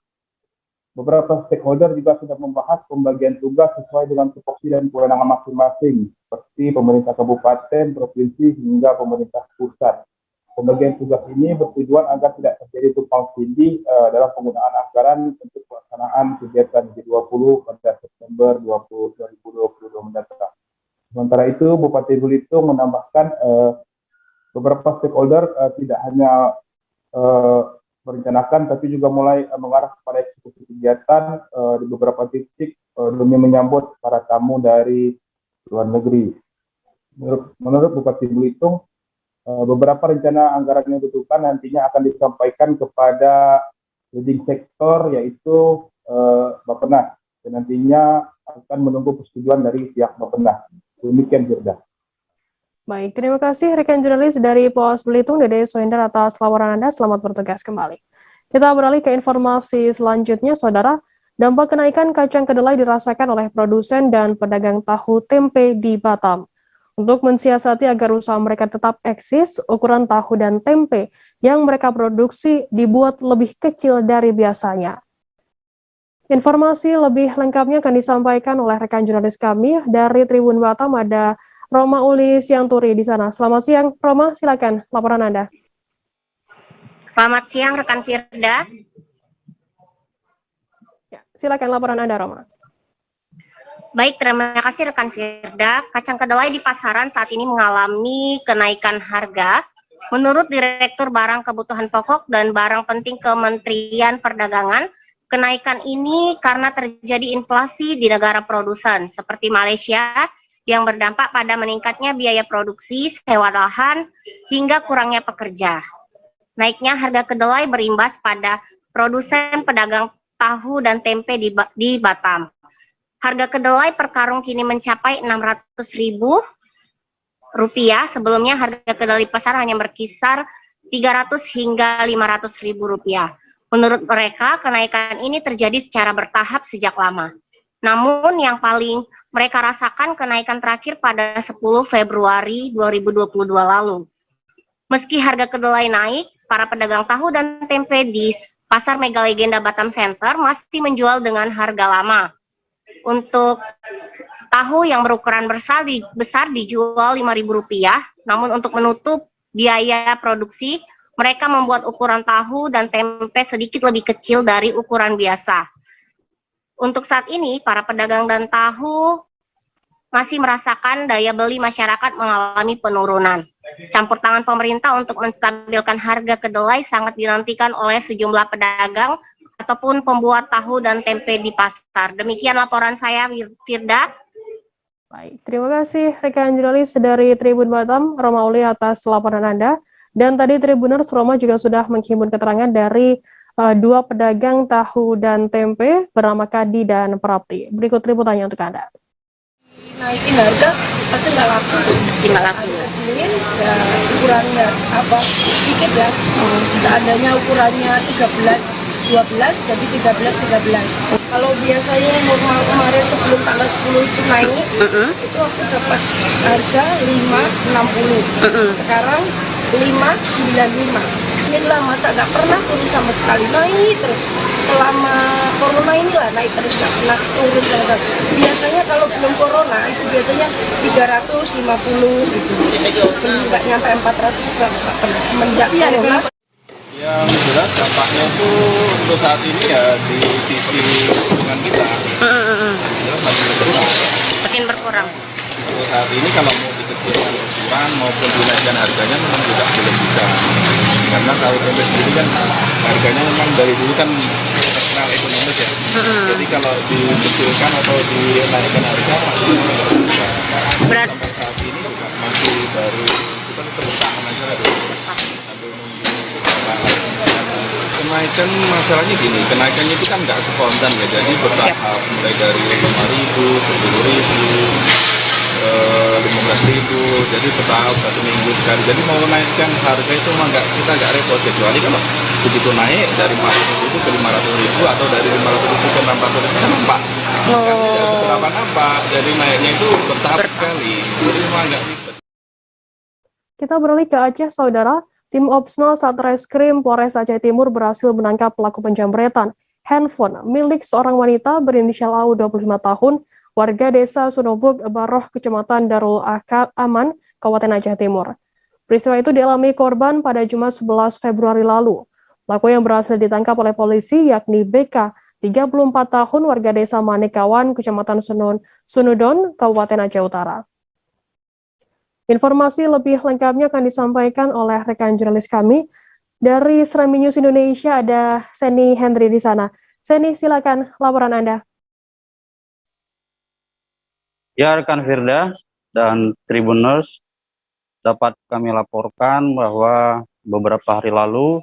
beberapa stakeholder juga sudah membahas pembagian tugas sesuai dengan tupoksi dan kewenangan masing-masing, seperti pemerintah kabupaten, provinsi, hingga pemerintah pusat. Pembagian tugas ini bertujuan agar tidak terjadi tumpang tindih dalam penggunaan anggaran untuk pelaksanaan kegiatan G20 pada September 2022 mendatang. Sementara itu, Bupati Belitung menambahkan beberapa stakeholder tidak hanya merencanakan, tapi juga mulai mengarah kepada eksekusi kegiatan di beberapa titik demi menyambut para tamu dari luar negeri. Menurut Bupati Belitung, beberapa rencana anggaran yang dibutuhkan nantinya akan disampaikan kepada leading sektor, yaitu Bappenas, dan nantinya akan menunggu persetujuan dari pihak Bappenas. Demikian, Firda. Baik, terima kasih rekan jurnalis dari Polres Belitung, Dede Soender, atas laporan Anda. Selamat bertugas kembali. Kita beralih ke informasi selanjutnya, Saudara. Dampak kenaikan kacang kedelai dirasakan oleh produsen dan pedagang tahu tempe di Batam. Untuk mensiasati agar usaha mereka tetap eksis, ukuran tahu dan tempe yang mereka produksi dibuat lebih kecil dari biasanya. Informasi lebih lengkapnya akan disampaikan oleh rekan jurnalis kami dari Tribun Batam, ada Roma Uli Sianturi di sana. Selamat siang, Roma, silakan laporan Anda. Selamat siang, rekan Firda. Ya, silakan laporan Anda, Roma. Baik, terima kasih rekan Firda. Kacang kedelai di pasaran saat ini mengalami kenaikan harga. Menurut Direktur Barang Kebutuhan Pokok dan Barang Penting Kementerian Perdagangan, kenaikan ini karena terjadi inflasi di negara produsen seperti Malaysia yang berdampak pada meningkatnya biaya produksi, sewa lahan, hingga kurangnya pekerja. Naiknya harga kedelai berimbas pada produsen pedagang tahu dan tempe di Batam. Harga kedelai per karung kini mencapai Rp600.000. Sebelumnya harga kedelai pasar hanya berkisar Rp300 hingga Rp500.000. Menurut mereka, kenaikan ini terjadi secara bertahap sejak lama. Namun yang paling mereka rasakan kenaikan terakhir pada 10 Februari 2022 lalu. Meski harga kedelai naik, para pedagang tahu dan tempe di Pasar Mega Legenda Batam Center masih menjual dengan harga lama. Untuk tahu yang berukuran besar dijual Rp5.000, namun untuk menutup biaya produksi, mereka membuat ukuran tahu dan tempe sedikit lebih kecil dari ukuran biasa. Untuk saat ini, para pedagang dan tahu masih merasakan daya beli masyarakat mengalami penurunan. Campur tangan pemerintah untuk menstabilkan harga kedelai sangat dinantikan oleh sejumlah pedagang ataupun pembuat tahu dan tempe di pasar. Demikian laporan saya, Firda. Baik, terima kasih rekan jurnalis dari Tribun Batam, Roma Uli, atas laporan Anda. Dan tadi Tribuners Roma juga sudah menghimpun keterangan dari dua pedagang tahu dan tempe bernama Kadi dan Prapti. Berikut liputannya untuk Anda. Naikin harga pasti nggak laku. Kecilin ya ukurannya apa sedikit ya. Seandainya ukurannya 13-12 jadi 13-13. Kalau biasanya normal kemarin sebelum tanggal 10 itu naik, itu aku dapat harga 5,60. Sekarang 5,95. Inilah masa nggak pernah turun sama sekali, naik terus. Selama corona inilah naik terus, nggak pernah turun sama sekali. Biasanya kalau belum corona itu biasanya 350 gitu. Nggak nyampe 400 juga nggak pernah semenjak corona. Yang jelas dampaknya itu untuk saat ini ya di sisi hubungan kita makin berkurang. Untuk saat ini kalau mau dikecilkan ukuran maupun dinaikkan harganya memang juga belum bisa, karena tahu tempe sendiri kan harganya memang dari dulu kan terkenal ekonomis ya. Jadi kalau dikecilkan atau dinaikkan harga pasti bisa. kan masalahnya gini, kenaikannya itu kan nggak spontan ya, jadi bertahap mulai dari 5.000, 10.000, 15.000, jadi bertahap 1 minggu sekali. Jadi mau naikkan harga itu mah kita nggak repot, kecuali kalau begitu naik dari 400.000 ke 500.000 atau dari 500.000 ke 600.000 kan nampak. Tidak seberapa nampak, jadi naiknya itu bertahap sekali. Jadi mah nggak ribet. Kita beralih ke Aceh, Saudara. Tim Opsnal Satreskrim Polres Aceh Timur berhasil menangkap pelaku penjamretan handphone milik seorang wanita berinisial AU 25 tahun, warga desa Sunobuk, Baroh, Kecamatan Darul Aman, Kabupaten Aceh Timur. Peristiwa itu dialami korban pada Jumat 11 Februari lalu. Pelaku yang berhasil ditangkap oleh polisi yakni BK, 34 tahun, warga desa Manekawan, Kecamatan Sunudon, Kabupaten Aceh Utara. Informasi lebih lengkapnya akan disampaikan oleh rekan jurnalis kami dari Serambi News Indonesia, ada Seni Henry di sana. Seni, silakan laporan Anda. Ya, rekan Firda dan Tribuners, dapat kami laporkan bahwa beberapa hari lalu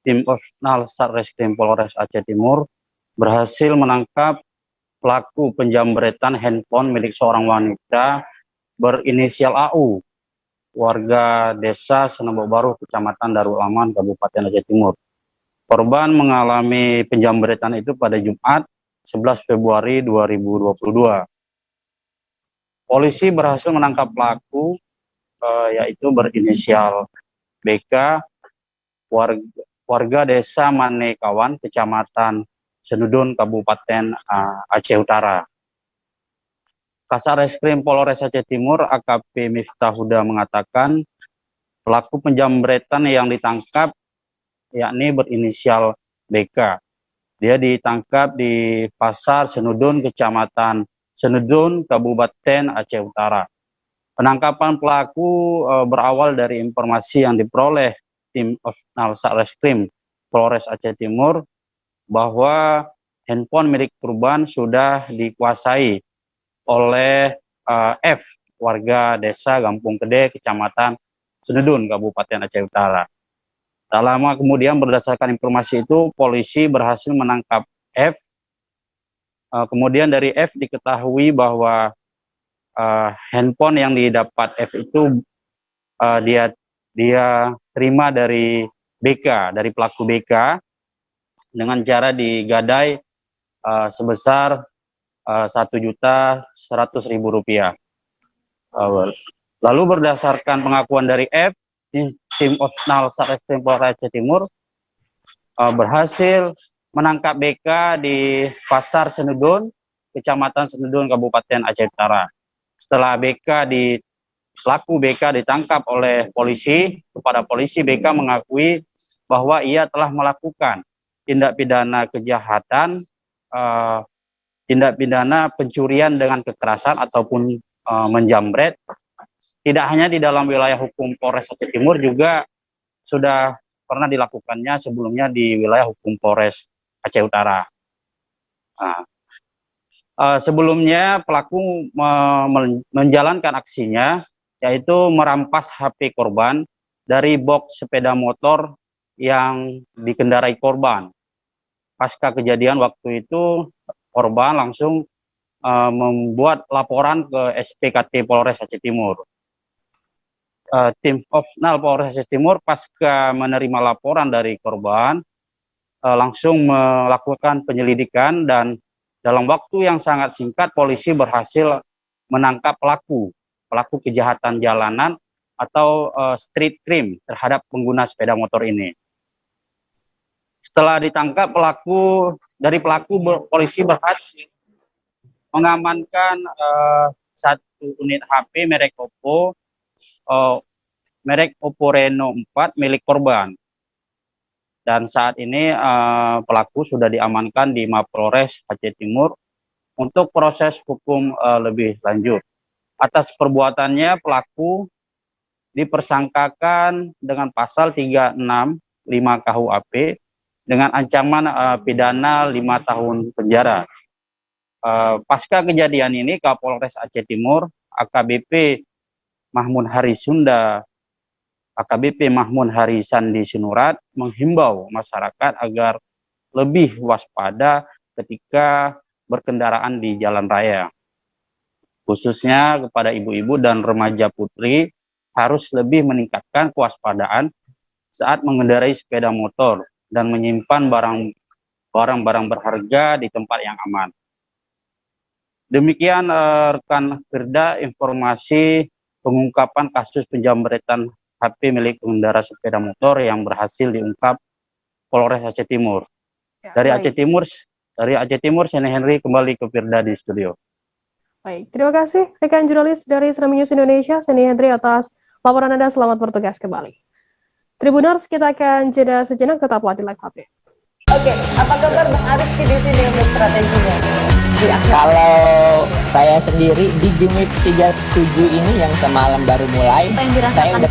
tim Opsnal Satreskrim Polres Aceh Timur berhasil menangkap pelaku penjamretan handphone milik seorang wanita berinisial AU, warga desa Sunobuk Baru, Kecamatan Darul Aman, Kabupaten Aceh Timur. Korban mengalami penjamretan itu pada Jumat 11 Februari 2022. Polisi berhasil menangkap pelaku, yaitu berinisial BK, warga desa Manekawan, Kecamatan Senudun, Kabupaten Aceh Utara. Kasareskrim Polres Aceh Timur AKP Miftah Huda mengatakan pelaku penjamretan yang ditangkap yakni berinisial BK. Dia ditangkap di Pasar Senudun, Kecamatan Senudun, Kabupaten Aceh Utara. Penangkapan pelaku berawal dari informasi yang diperoleh tim Opsnal Satreskrim Polres Aceh Timur bahwa handphone milik korban sudah dikuasai oleh F, warga desa Gampung Gede, Kecamatan Senudun, Kabupaten Aceh Utara. Tak lama kemudian berdasarkan informasi itu, polisi berhasil menangkap F. Kemudian dari F diketahui bahwa handphone yang didapat F itu dia terima dari BK, dari pelaku BK, dengan cara digadai sebesar Rp1.100.000. Lalu berdasarkan pengakuan dari F, tim Opsnal Satreskrim Polres Aceh Timur berhasil menangkap BK di Pasar Senudun, Kecamatan Senudun, Kabupaten Aceh Utara. Setelah pelaku BK ditangkap oleh polisi, kepada polisi BK mengakui bahwa ia telah melakukan tindak pidana kejahatan, tindak pidana pencurian dengan kekerasan ataupun menjamret, tidak hanya di dalam wilayah hukum Polres Aceh Timur, juga sudah pernah dilakukannya sebelumnya di wilayah hukum Polres Aceh Utara. Sebelumnya pelaku menjalankan aksinya, yaitu merampas HP korban dari box sepeda motor yang dikendarai korban. Pasca kejadian waktu itu, korban langsung membuat laporan ke SPKT Polres Aceh Timur. Tim Opsnal Polres Aceh Timur pasca menerima laporan dari korban langsung melakukan penyelidikan, dan dalam waktu yang sangat singkat polisi berhasil menangkap pelaku kejahatan jalanan atau street crime terhadap pengguna sepeda motor ini. Setelah ditangkap polisi berhasil mengamankan satu unit HP merek Oppo, Reno 4 milik korban. Dan saat ini pelaku sudah diamankan di Mapolres Aceh Timur untuk proses hukum lebih lanjut. Atas perbuatannya pelaku dipersangkakan dengan pasal 365 KUHP dengan ancaman pidana 5 tahun penjara. Pasca kejadian ini, Kapolres Aceh Timur AKBP Mahmud Harisunda AKBP Mahmud Harisan di Sinurat menghimbau masyarakat agar lebih waspada ketika berkendaraan di jalan raya. Khususnya kepada ibu-ibu dan remaja putri harus lebih meningkatkan kewaspadaan saat mengendarai sepeda motor dan menyimpan barang-barang berharga di tempat yang aman. Demikian rekan Firda informasi pengungkapan kasus penjamretan HP milik pengendara sepeda motor yang berhasil diungkap Polres Aceh Timur. Dari Aceh Timur, Seni Henry kembali ke Firda di studio. Baik, terima kasih rekan jurnalis dari Seram News Indonesia, Seni Henry atas laporan Anda. Selamat bertugas kembali. Tribuners, kita akan jeda sejenak, tetaplah di Live Update. Oke, apa kabar Bang Arif di sini untuk strateginya? Kalau saya sendiri di Jumit 37 ini yang semalam baru mulai, saya udah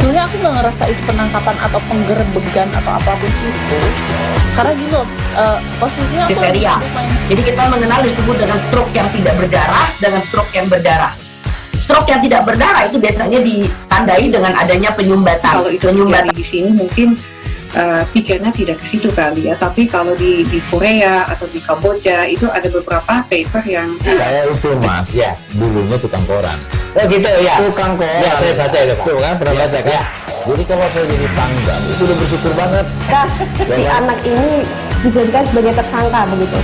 sebenarnya aku nggak ngerasa itu penangkapan atau penggerebegan atau apapun itu, karena gini loh, posisinya aku kriteria. Jadi kita mengenal disebut dengan stroke yang tidak berdarah dengan stroke yang berdarah. Stroke yang tidak berdarah itu biasanya ditandai dengan adanya penyumbatan. Kalau itu terjadi di sini mungkin pikirnya tidak ke situ kali ya, tapi kalau di Korea atau di Kamboja itu ada beberapa paper yang saya itu mas, ya dulunya tukang koran. Oh gitu ya, tukang koran. Ya saya baca itu pak. Tuh kan pernah baca kan? Ya. Jadi kalau saya jadi pangdam itu udah bersyukur banget. Si anak ini dijadikan sebagai tersangka begitu.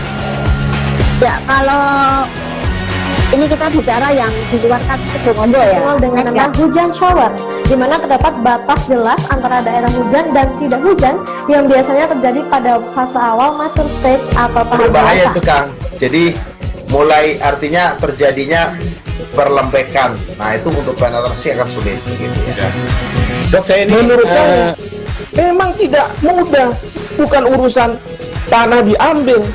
Ya kalau ini kita bicara yang di luar kasus Situbondo ya. Dengan nama hujan shower, di mana terdapat batas jelas antara daerah hujan dan tidak hujan yang biasanya terjadi pada fase awal mature stage atau tahap berbahaya itu Kang. Jadi mulai artinya terjadinya perlempekan. Nah itu untuk penetrasi akan sulit gitu ya. Dok saya ini menurut saya memang tidak mudah, bukan urusan tanah diambil.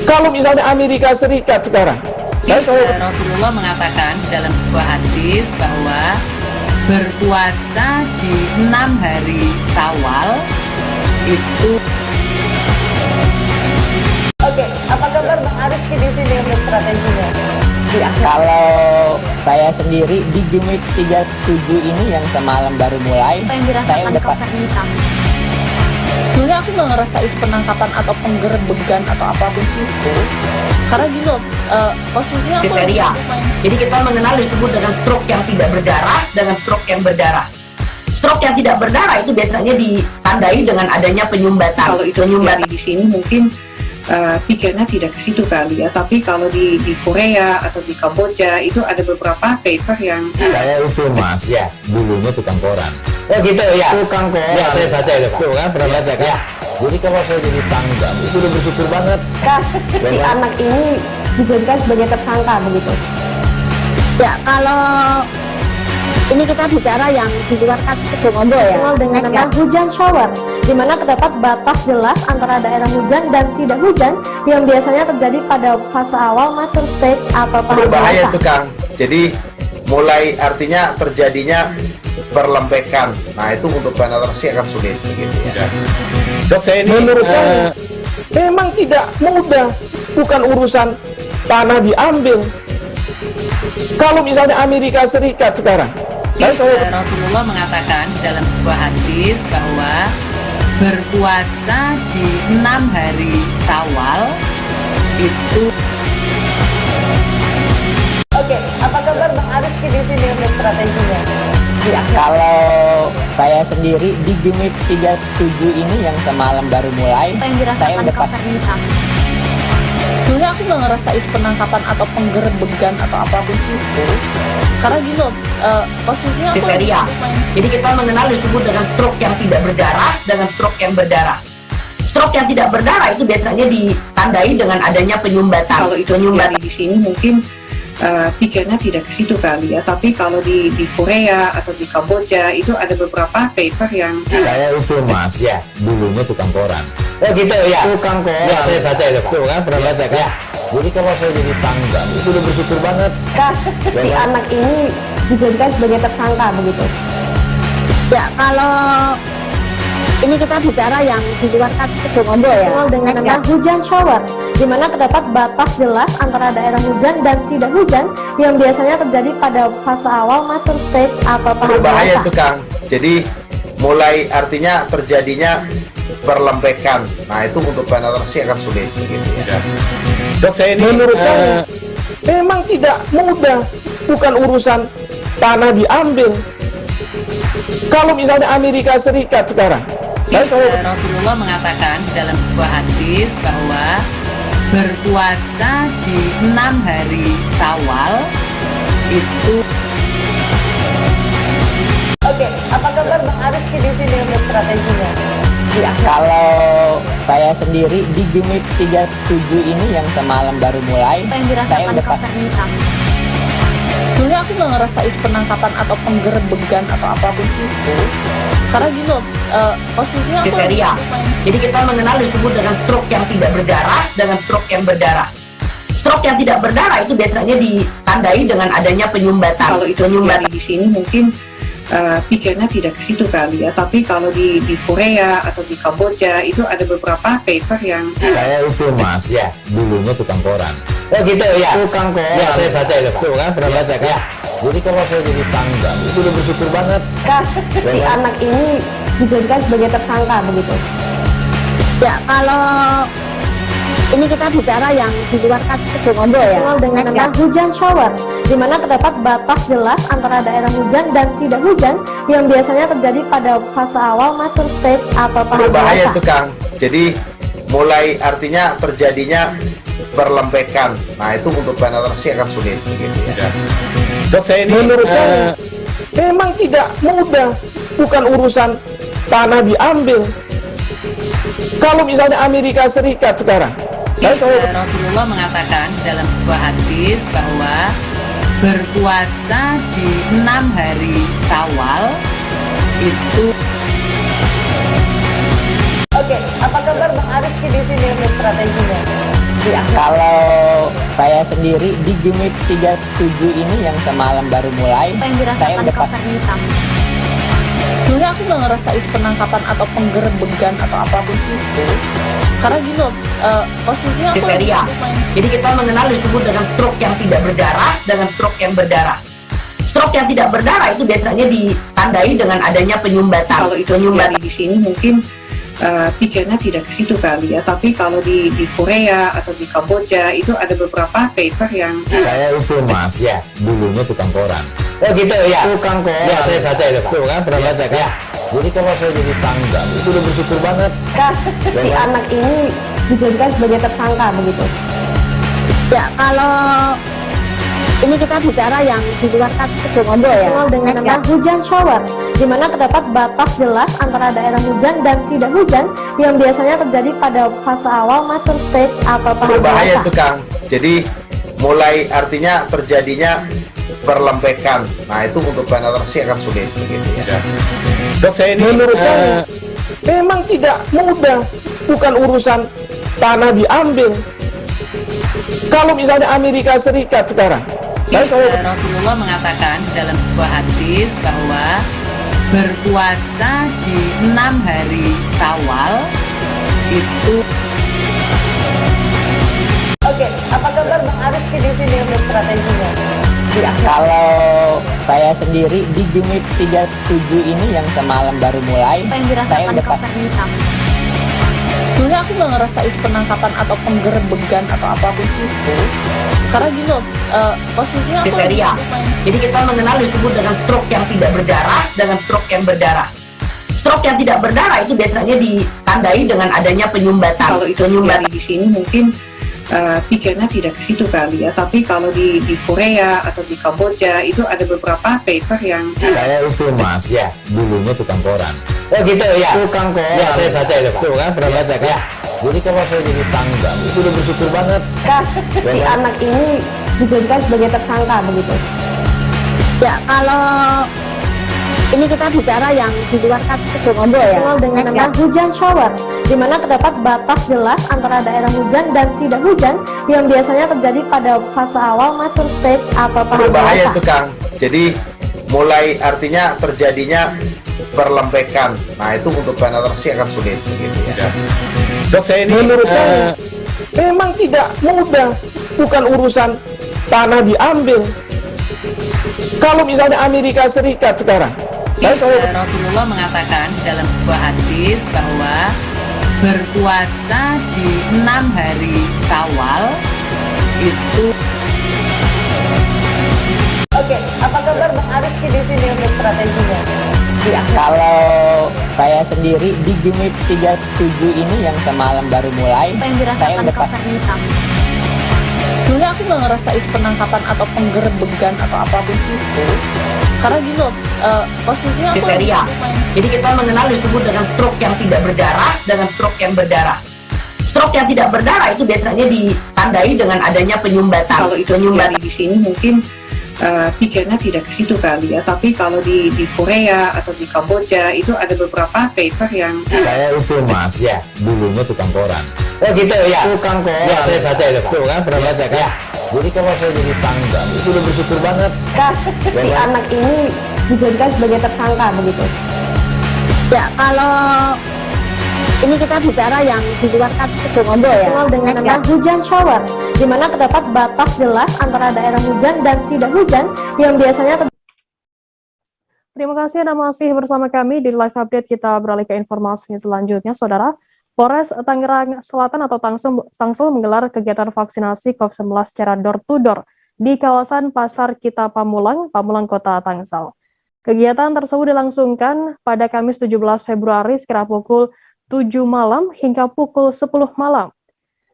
Kalau misalnya Amerika Serikat sekarang, Rasulullah mengatakan dalam sebuah hadis bahwa berpuasa di 6 hari Syawal itu. Oke, apa kabar Bang Arif di sini untuk strateginya? Kalau saya sendiri di Jumit 37 ini yang semalam baru mulai, saya udah sebenarnya aku nggak ngerasa itu penangkapan atau penggerebegan atau apapun itu, karena gini loh, posisinya kriteria. Jadi kita mengenal disebut dengan stroke yang tidak berdarah dengan stroke yang berdarah. Stroke yang tidak berdarah itu biasanya ditandai dengan adanya penyumbatan. Kalau itu terjadi di sini mungkin pikirnya tidak ke situ kali ya, tapi kalau di Korea atau di Kamboja itu ada beberapa paper yang saya itu mas, ya dulunya tukang koran. Oh gitu ya, tukang koran. Ya saya baca itu pak. Tuh kan pernah baca kan? Ya. Jadi kalau saya jadi pangdam itu udah bersyukur banget. Si anak ini dijadikan sebagai tersangka begitu. Ya kalau ini kita bicara yang di luar kasus Situbondo ya. Dengan nama hujan shower, di mana terdapat batas jelas antara daerah hujan dan tidak hujan yang biasanya terjadi pada fase awal mature stage atau tahap berbahaya itu Kang. Jadi mulai artinya terjadinya perlempekan. Nah itu untuk penetrasi akan sulit gitu ya. Dok saya ini menurut saya memang tidak mudah, bukan urusan tanah diambil. Kalau misalnya Amerika Serikat sekarang, Rasulullah mengatakan dalam sebuah hadis bahwa berpuasa di 6 hari Syawal itu. Oke, apa kabar Bang Arif di sini untuk strateginya? Kalau saya sendiri di Jumit 37 ini yang semalam baru mulai, saya udah sebenarnya aku nggak ngerasa itu penangkapan atau penggerebegan atau apapun itu, karena gini loh, posisinya kriteria. Jadi kita mengenal disebut dengan stroke yang tidak berdarah dengan stroke yang berdarah. Stroke yang tidak berdarah itu biasanya ditandai dengan adanya penyumbatan. Kalau itu terjadi di sini mungkin pikirnya tidak ke situ kali ya, tapi kalau di Korea atau di Kamboja itu ada beberapa paper yang saya itu mas, ya dulunya tukang koran. Oh gitu ya, tukang koran. Ya saya baca itu pak. Tuh kan pernah baca kan? Ya. Jadi kalau saya jadi pangdam itu udah bersyukur banget. Si anak ini dijadikan sebagai tersangka begitu. Ya kalau ini kita bicara yang di luar kasus Situbondo ya. Dengan nama hujan shower, di mana terdapat batas jelas antara daerah hujan dan tidak hujan yang biasanya terjadi pada fase awal mature stage atau tahap berbahaya dewasa. itu Kang. Jadi mulai artinya terjadinya perlembekan. Nah itu untuk penetrasi akan sulit gitu ya. Dok, saya ini menurut saya memang tidak mudah, bukan urusan tanah diambil. Kalau misalnya Amerika Serikat sekarang, Rasulullah mengatakan dalam sebuah hadis bahwa berpuasa di 6 hari Syawal itu. Oke, apa kabar Bang Ariski di sini untuk strateginya? Kalau saya sendiri di Jumit 37 ini yang semalam baru mulai, saya udah pasti. Sebenarnya aku nggak ngerasain penangkapan atau penggerebegan atau apapun itu, karena gini loh, posisinya aku kriteria. Jadi kita mengenal disebut dengan stroke yang tidak berdarah dengan stroke yang berdarah. Stroke yang tidak berdarah itu biasanya ditandai dengan adanya penyumbatan. Kalau itu penyumbatan di sini mungkin pikirnya tidak ke situ kali ya, tapi kalau di Korea atau di Kamboja itu ada beberapa paper yang saya itu Mas, ya dulunya tukang koran. Oh gitu ya, tukang koran. Ya saya baca itu Pak. Tuh kan pernah baca kan? Jadi kalau saya jadi tanggal itu udah bersyukur banget. Si anak ini dijadikan sebagai tersangka begitu. Ya, kalau ini kita bicara yang di luar kasus Sibolombo ya. Dengan nama hujan shower, di mana terdapat batas jelas antara daerah hujan dan tidak hujan yang biasanya terjadi pada fase awal mature stage atau tahap berbahaya dewasa. itu Kang. Jadi mulai artinya terjadinya perlembekan. Nah itu untuk penetrasi akan sulit gitu ya. Dok, saya ini menurut saya memang tidak mudah, bukan urusan tanah diambil. Kalau misalnya Amerika Serikat sekarang, Rasulullah mengatakan dalam sebuah hadis bahwa berpuasa di 6 hari Syawal itu. Oke, apa kabar Bang Ariski di sini untuk strateginya? Kalau saya sendiri di Jumit 37 ini yang semalam baru mulai, saya udah pasti. Sebenarnya aku nggak ngerasain penangkapan atau penggerebegan atau apapun itu, karena gini loh, posisinya aku kriteria. Jadi kita mengenal disebut dengan stroke yang tidak berdarah dengan stroke yang berdarah. Stroke yang tidak berdarah itu biasanya ditandai dengan adanya penyumbatan. Kalau itu penyumbatan di sini mungkin pikirnya tidak ke situ kali ya, tapi kalau di Korea atau di Kamboja itu ada beberapa paper yang saya itu Mas, ya dulunya tukang koran. Oh gitu ya, tukang koran. Ya saya baca itu Pak. Tuh kan pernah baca kan? Jadi kalau saya jadi tanggal itu udah bersyukur banget. Si anak ini dijadikan sebagai tersangka begitu. Ya, kalau ini kita bicara yang di luar kasus Sibolombo ya. Dengan nama hujan shower, di mana terdapat batas jelas antara daerah hujan dan tidak hujan yang biasanya terjadi pada fase awal mature stage atau tahap berbahaya dewasa. itu Kang. Jadi mulai artinya terjadinya perlembekan. Nah itu untuk penetrasi akan sulit gitu ya. Dok, saya ini menurut saya memang tidak mudah, bukan urusan tanah diambil. Kalau misalnya Amerika Serikat sekarang, Rasulullah mengatakan dalam sebuah hadis bahwa berpuasa di 6 hari Syawal itu. Oke, apa kabar Bang Ariski di sini untuk strateginya? Kalau saya sendiri di Jumit 37 ini yang semalam baru mulai, saya udah pasti. Sebenarnya aku nggak ngerasain penangkapan atau penggerebegan atau apapun itu, karena gini loh, posisinya aku kriteria. Jadi kita mengenal disebut dengan stroke yang tidak berdarah dengan stroke yang berdarah. Stroke yang tidak berdarah itu biasanya ditandai dengan adanya penyumbatan. Kalau itu penyumbatan di sini mungkin pikirnya tidak ke situ kali ya, tapi kalau di Korea atau di Kamboja itu ada beberapa paper yang saya itu Mas, ya dulunya tukang koran. Oh gitu ya, tukang koran. Ya saya baca itu Pak. Tuh kan pernah baca kan? Jadi kalau saya jadi tanggal itu udah bersyukur banget. Si anak ini dijadikan sebagai tersangka begitu. Ya, kalau ini kita bicara yang di luar kasus Sibolombo ya. Dengan nama hujan shower, di mana terdapat batas jelas antara daerah hujan dan tidak hujan yang biasanya terjadi pada fase awal mature stage atau tahap berbahaya dewasa. itu Kang. Jadi mulai artinya terjadinya perlembekan. Nah itu untuk penetrasi akan sulit gitu ya. Dok, saya ini menurut saya memang tidak mudah, bukan urusan tanah diambil. Kalau misalnya Amerika Serikat sekarang, Rasulullah mengatakan dalam sebuah hadis bahwa berpuasa di 6 hari Syawal itu. Oke, apa kabar Bang Ariski di sini untuk strateginya? Kalau saya sendiri di Jumip 37 ini yang semalam baru mulai, saya udah sebenarnya aku nggak ngerasa itu penangkapan atau penggerebegan atau apapun itu, karena gini loh, posisinya aku kriteria. Jadi kita mengenal disebut dengan stroke yang tidak berdarah dengan stroke yang berdarah. Stroke yang tidak berdarah itu biasanya ditandai dengan adanya penyumbatan. Kalau itu penyumbatan di sini mungkin pikirnya tidak ke situ kali ya, tapi kalau di Korea atau di Kamboja itu ada beberapa paper yang saya itu mas ya dulunya tukang koran. Oh gitu ya, tukang koran ya, saya baca itu tuh kan pernah baca kan ya. Jadi kalau saya jadi tanggal itu udah bersyukur banget si anak ini dijadikan sebagai tersangka begitu ya. Kalau ini kita bicara yang di luar kasus Sibolombo ya, dengan nama hujan shower, di mana terdapat batas jelas antara daerah hujan dan tidak hujan yang biasanya. Terima kasih Anda masih bersama kami di live update. Kita beralih ke informasi selanjutnya, Saudara. Polres Tangerang Selatan atau Tangsel menggelar kegiatan vaksinasi COVID-19 secara door-to-door di kawasan Pasar Kita Pamulang, Kota Tangsel. Kegiatan tersebut dilangsungkan pada Kamis 17 Februari sekira pukul 7 malam hingga pukul 10 malam.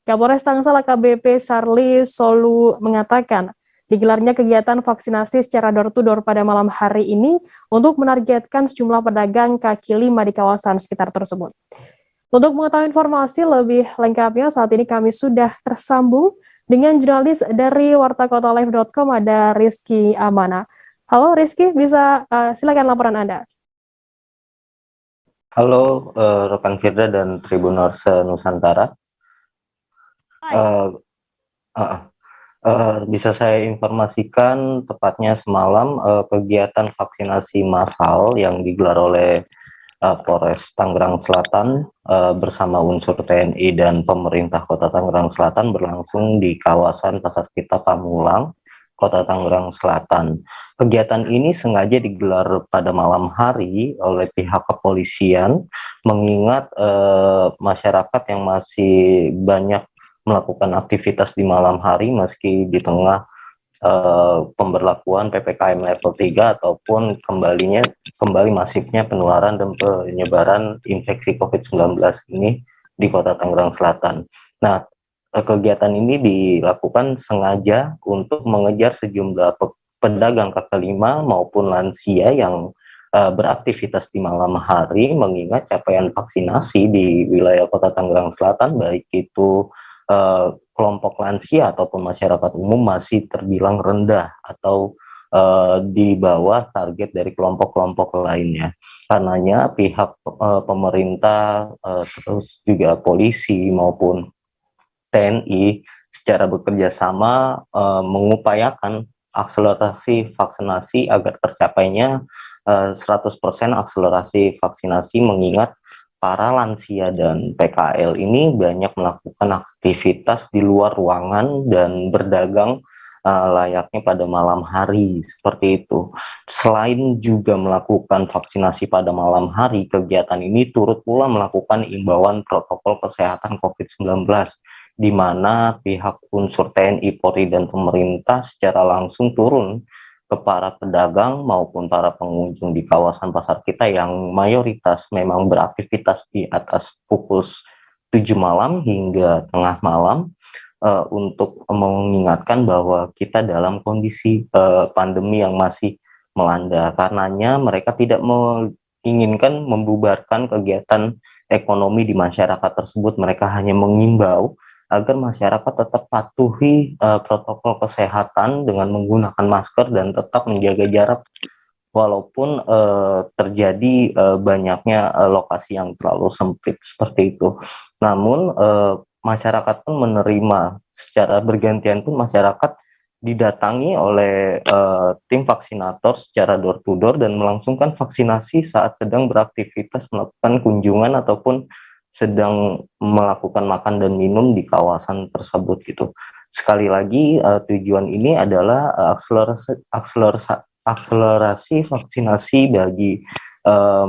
Kapolres Tangsel AKBP Sarli Solu mengatakan, digelarnya kegiatan vaksinasi secara door-to-door pada malam hari ini untuk menargetkan sejumlah pedagang kaki lima di kawasan sekitar tersebut. Untuk mengetahui informasi lebih lengkapnya, saat ini kami sudah tersambung dengan jurnalis dari wartakotalive.com, ada Rizky Amana. Halo Rizky, bisa silakan laporan Anda. Halo rekan Firda dan Tribuners Nusantara. Bisa saya informasikan tepatnya semalam kegiatan vaksinasi massal yang digelar oleh Polres Tangerang Selatan bersama unsur TNI dan pemerintah Kota Tangerang Selatan berlangsung di kawasan Pasar Kita Pamulang, Kota Tangerang Selatan. Kegiatan ini sengaja digelar pada malam hari oleh pihak kepolisian, mengingat masyarakat yang masih banyak melakukan aktivitas di malam hari meski di tengah pemberlakuan PPKM level 3 ataupun kembali masifnya penularan dan penyebaran infeksi COVID-19 ini di Kota Tangerang Selatan. Nah, kegiatan ini dilakukan sengaja untuk mengejar sejumlah pedagang kaki lima maupun lansia yang beraktivitas di malam hari, mengingat capaian vaksinasi di wilayah Kota Tangerang Selatan, baik itu kelompok lansia ataupun masyarakat umum, masih terbilang rendah atau di bawah target dari kelompok-kelompok lainnya. Karenanya pihak pemerintah, terus juga polisi maupun TNI secara bekerja sama mengupayakan akselerasi vaksinasi agar tercapainya 100% akselerasi vaksinasi, mengingat para lansia dan PKL ini banyak melakukan aktivitas di luar ruangan dan berdagang layaknya pada malam hari, seperti itu. Selain juga melakukan vaksinasi pada malam hari, kegiatan ini turut pula melakukan imbauan protokol kesehatan COVID-19, di mana pihak unsur TNI, Polri, dan pemerintah secara langsung turun ke para pedagang maupun para pengunjung di kawasan pasar kita yang mayoritas memang beraktivitas di atas pukul 7 malam hingga tengah malam, untuk mengingatkan bahwa kita dalam kondisi pandemi yang masih melanda. Karenanya mereka tidak menginginkan membubarkan kegiatan ekonomi di masyarakat tersebut. Mereka hanya mengimbau agar masyarakat tetap patuhi protokol kesehatan dengan menggunakan masker dan tetap menjaga jarak, walaupun terjadi banyaknya lokasi yang terlalu sempit seperti itu. Namun masyarakat pun menerima secara bergantian, pun masyarakat didatangi oleh tim vaksinator secara door to door dan melangsungkan vaksinasi saat sedang beraktivitas melakukan kunjungan ataupun sedang melakukan makan dan minum di kawasan tersebut gitu. Sekali lagi tujuan ini adalah akselerasi vaksinasi bagi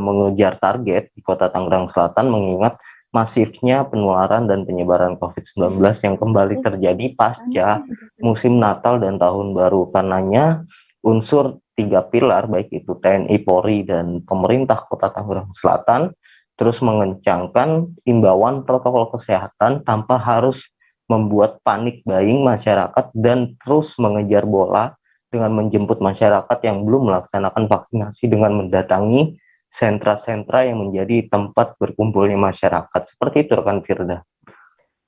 mengejar target di Kota Tangerang Selatan, mengingat masifnya penularan dan penyebaran COVID-19 yang kembali terjadi pasca musim Natal dan Tahun Baru. Karenanya unsur 3 pilar, baik itu TNI, Polri, dan pemerintah Kota Tangerang Selatan, terus mengencangkan imbauan protokol kesehatan tanpa harus membuat panik buying masyarakat dan terus mengejar bola dengan menjemput masyarakat yang belum melaksanakan vaksinasi dengan mendatangi sentra-sentra yang menjadi tempat berkumpulnya masyarakat. Seperti itu, rekan Firda.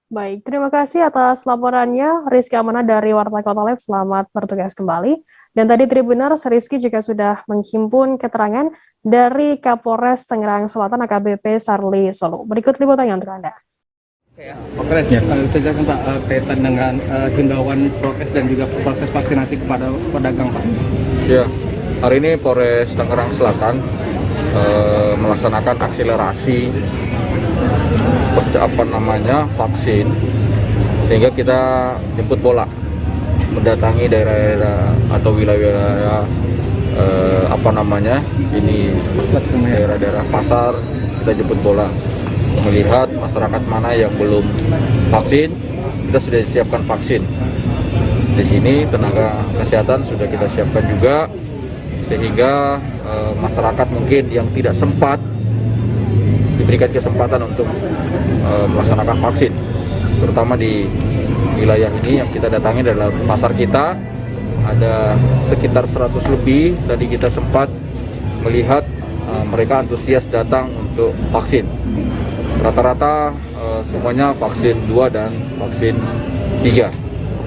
Baik, terima kasih atas laporannya Rizky Amanah dari Warta Kota Live. Selamat bertugas kembali. Dan tadi Tribuners, Rizky juga sudah menghimpun keterangan dari Kapolres Tangerang Selatan AKBP Sarli Solo. Berikut liputannya untuk Anda. Kapolres, diceritakan Pak kaitan dengan himbauan prokes dan juga proses vaksinasi kepada pedagang, Pak. Ya, hari ini Polres Tangerang Selatan melaksanakan akselerasi vaksin, sehingga kita jemput bola mendatangi daerah-daerah atau wilayah daerah-daerah pasar. Kita jemput bola melihat masyarakat mana yang belum vaksin, kita sudah siapkan vaksin. Di sini tenaga kesehatan sudah kita siapkan juga, sehingga masyarakat mungkin yang tidak sempat diberikan kesempatan untuk melaksanakan vaksin, terutama di wilayah ini yang kita datangi adalah pasar kita, ada sekitar 100 lebih. Tadi kita sempat melihat mereka antusias datang untuk vaksin. Rata-rata semuanya vaksin 2 dan vaksin 3.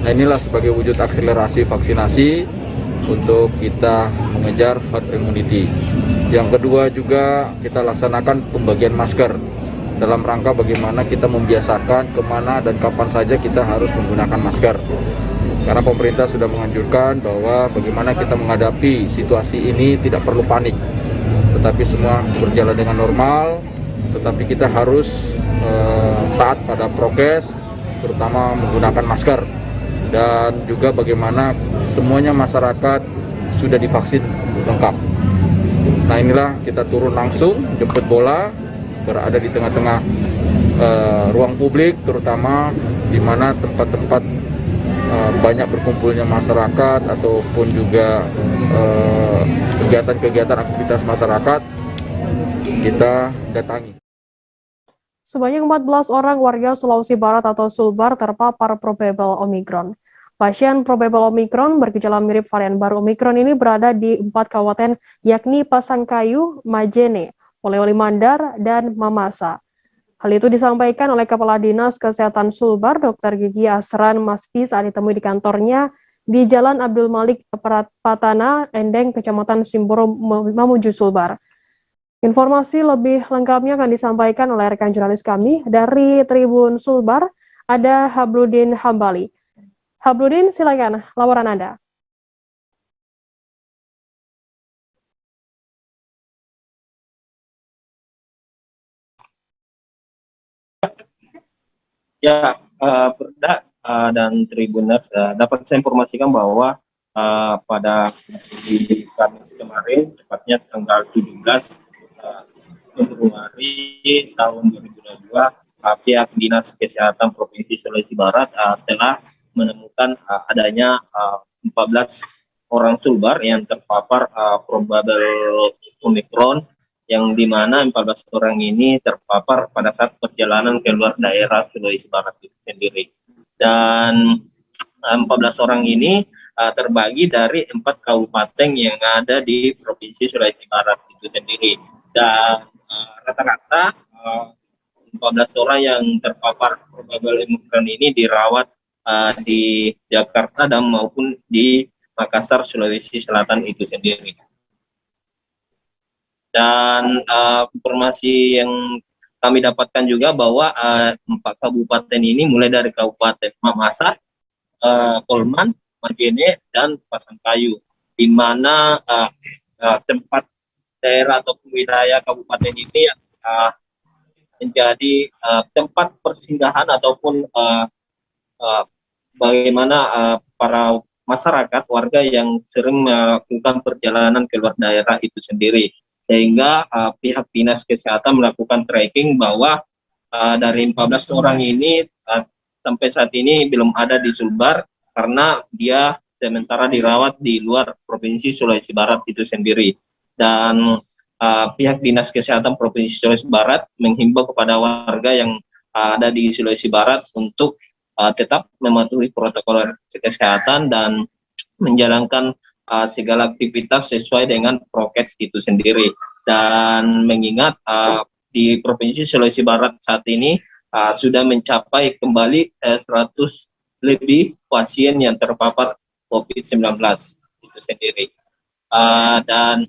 Nah, inilah sebagai wujud akselerasi vaksinasi untuk kita mengejar herd immunity. Yang kedua juga kita laksanakan pembagian masker dalam rangka bagaimana kita membiasakan kemana dan kapan saja kita harus menggunakan masker. Karena pemerintah sudah menganjurkan bahwa bagaimana kita menghadapi situasi ini tidak perlu panik, tetapi semua berjalan dengan normal, tetapi kita harus taat pada prokes, terutama menggunakan masker, dan juga bagaimana semuanya masyarakat sudah divaksin lengkap. Nah, inilah kita turun langsung jemput bola, berada di tengah-tengah ruang publik, terutama di mana tempat-tempat banyak berkumpulnya masyarakat ataupun juga kegiatan-kegiatan aktivitas masyarakat kita datangi. Sebanyak 14 orang warga Sulawesi Barat atau Sulbar terpapar probable Omicron. Pasien probable Omicron bergejala mirip varian baru Omicron ini berada di 4 kabupaten, yakni Pasangkayu, Majene, Polewali Mandar, dan Mamasa. Hal itu disampaikan oleh Kepala Dinas Kesehatan Sulbar, Dr. Gigi Asran Masdi saat ditemui di kantornya di Jalan Abdul Malik, Patana, Endeng, Kecamatan Simboro, Mamuju, Sulbar. Informasi lebih lengkapnya akan disampaikan oleh rekan jurnalis kami dari Tribun Sulbar, ada Habludin Hambali. Habludin, silakan laporan Anda. Ya, Perda dan Tribuners, dapat saya informasikan bahwa pada di Kamis kemarin, tepatnya tanggal 17 Februari tahun 2022, pihak Dinas Kesehatan Provinsi Sulawesi Barat telah menemukan adanya 14 orang Sulbar yang terpapar probable Omicron, yang dimana 14 orang ini terpapar pada saat perjalanan ke luar daerah Sulawesi Barat itu sendiri. Dan 14 orang ini terbagi dari 4 kabupaten yang ada di Provinsi Sulawesi Barat itu sendiri. Dan rata-rata 14 orang yang terpapar probable Omicron ini dirawat di Jakarta dan maupun di Makassar, Sulawesi Selatan itu sendiri. Dan informasi yang kami dapatkan juga bahwa 4 kabupaten ini mulai dari Kabupaten Mamasa, Kolman, Majene, dan Pasangkayu, di mana tempat daerah atau wilayah kabupaten ini menjadi tempat persinggahan ataupun bagaimana para masyarakat warga yang sering melakukan perjalanan ke luar daerah itu sendiri, sehingga pihak dinas kesehatan melakukan tracking bahwa dari 14 orang ini sampai saat ini belum ada di Sulbar karena dia sementara dirawat di luar Provinsi Sulawesi Barat itu sendiri. Dan pihak dinas kesehatan Provinsi Sulawesi Barat menghimbau kepada warga yang ada di Sulawesi Barat untuk tetap mematuhi protokol kesehatan dan menjalankan segala aktivitas sesuai dengan prokes itu sendiri. Dan mengingat di Provinsi Sulawesi Barat saat ini sudah mencapai kembali 100 lebih pasien yang terpapar COVID-19 itu sendiri. Dan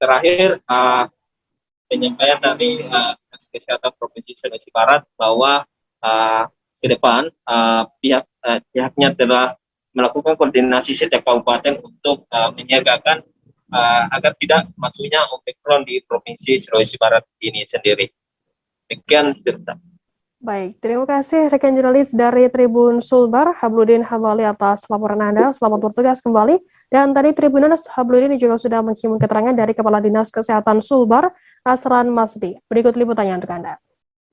terakhir penyampaian dari Dinas Kesehatan Provinsi Sulawesi Barat bahwa ke depan pihaknya telah melakukan koordinasi setiap kabupaten untuk menyiagakan agar tidak masuknya Omikron di Provinsi Sulawesi Barat ini sendiri. Demikian, Dirta. Baik, terima kasih rekan jurnalis dari Tribun Sulbar, Habludin Hambali atas laporan Anda. Selamat bertugas kembali. Dan tadi Tribuners Habludin juga sudah menghimpun keterangan dari Kepala Dinas Kesehatan Sulbar, Asran Masdi. Berikut liputannya untuk Anda.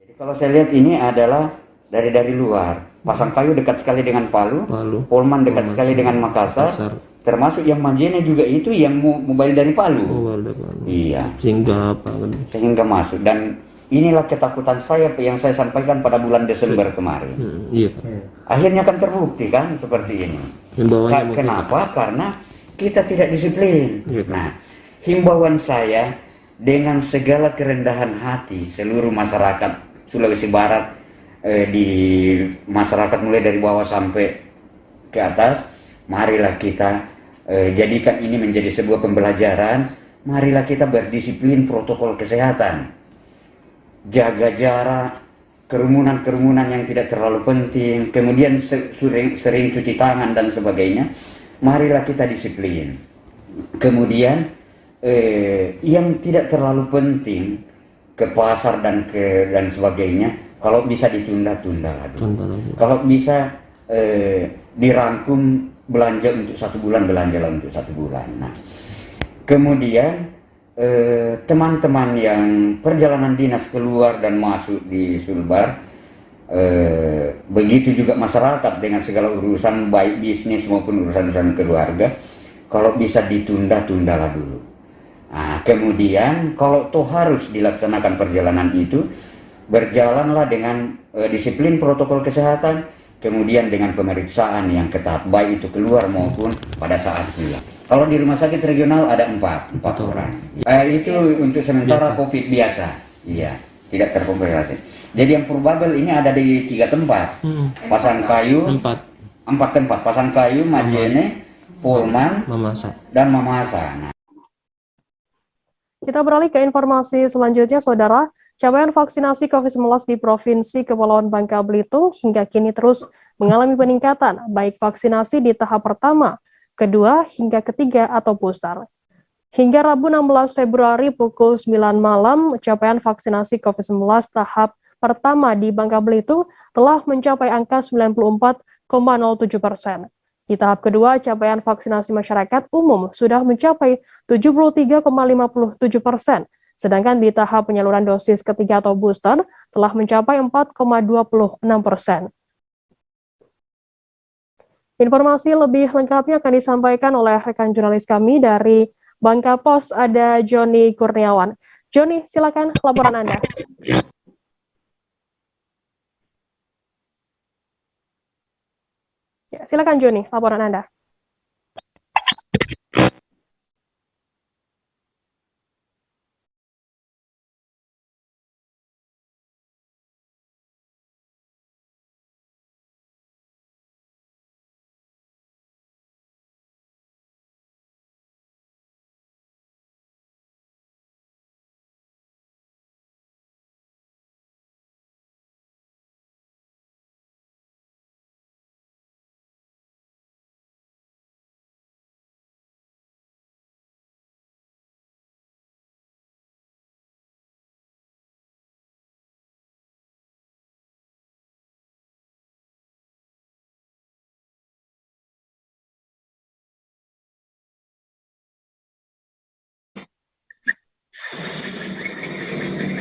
Jadi kalau saya lihat ini adalah dari luar. Pasangkayu dekat sekali dengan Palu. Polman dekat sekali dengan Makassar. Termasuk yang Majene juga itu yang mobile dari Palu. Iya. Sehingga masuk. Dan inilah ketakutan saya yang saya sampaikan pada bulan Desember kemarin. Akhirnya kan terbukti kan seperti ini. Kenapa? Karena kita tidak disiplin. Nah, himbauan saya dengan segala kerendahan hati seluruh masyarakat Sulawesi Barat, di masyarakat mulai dari bawah sampai ke atas, marilah kita jadikan ini menjadi sebuah pembelajaran. Marilah kita berdisiplin protokol kesehatan. Jaga jarak, kerumunan-kerumunan yang tidak terlalu penting, kemudian sering cuci tangan dan sebagainya. Marilah kita disiplin. Kemudian yang tidak terlalu penting ke pasar dan sebagainya, kalau bisa ditunda-tunda lagi. Kalau bisa dirangkum belanja untuk 1 bulan, belanjalah untuk 1 bulan. Nah, kemudian teman-teman yang perjalanan dinas keluar dan masuk di Sulbar, begitu juga masyarakat dengan segala urusan baik bisnis maupun urusan-urusan keluarga, kalau bisa ditunda-tundalah dulu. Nah, kemudian kalau toh harus dilaksanakan perjalanan itu, berjalanlah dengan disiplin protokol kesehatan, kemudian dengan pemeriksaan yang ketat, baik itu keluar maupun pada saat pulang. Kalau di rumah sakit regional ada 4 orang. Itu untuk sementara biasa. COVID biasa. Iya, tidak terkomplikasi. Jadi yang probable ini ada di 3 tempat. Pasangkayu, 4 tempat. Pasangkayu, Majene, Polman, dan Mamasa. Nah. Kita beralih ke informasi selanjutnya, Saudara. Capaian vaksinasi COVID-19 di Provinsi Kepulauan Bangka Belitung hingga kini terus mengalami peningkatan, baik vaksinasi di tahap pertama, kedua, hingga ketiga atau booster. Hingga Rabu 16 Februari pukul 9 malam, capaian vaksinasi COVID-19 tahap pertama di Bangka Belitung telah mencapai angka 94,07%. Di tahap kedua, capaian vaksinasi masyarakat umum sudah mencapai 73,57%, sedangkan di tahap penyaluran dosis ketiga atau booster telah mencapai 4,26%. Informasi lebih lengkapnya akan disampaikan oleh rekan jurnalis kami dari Bangka Pos, ada Joni Kurniawan. Joni, silakan laporan Anda. Ya, silakan Joni, laporan Anda.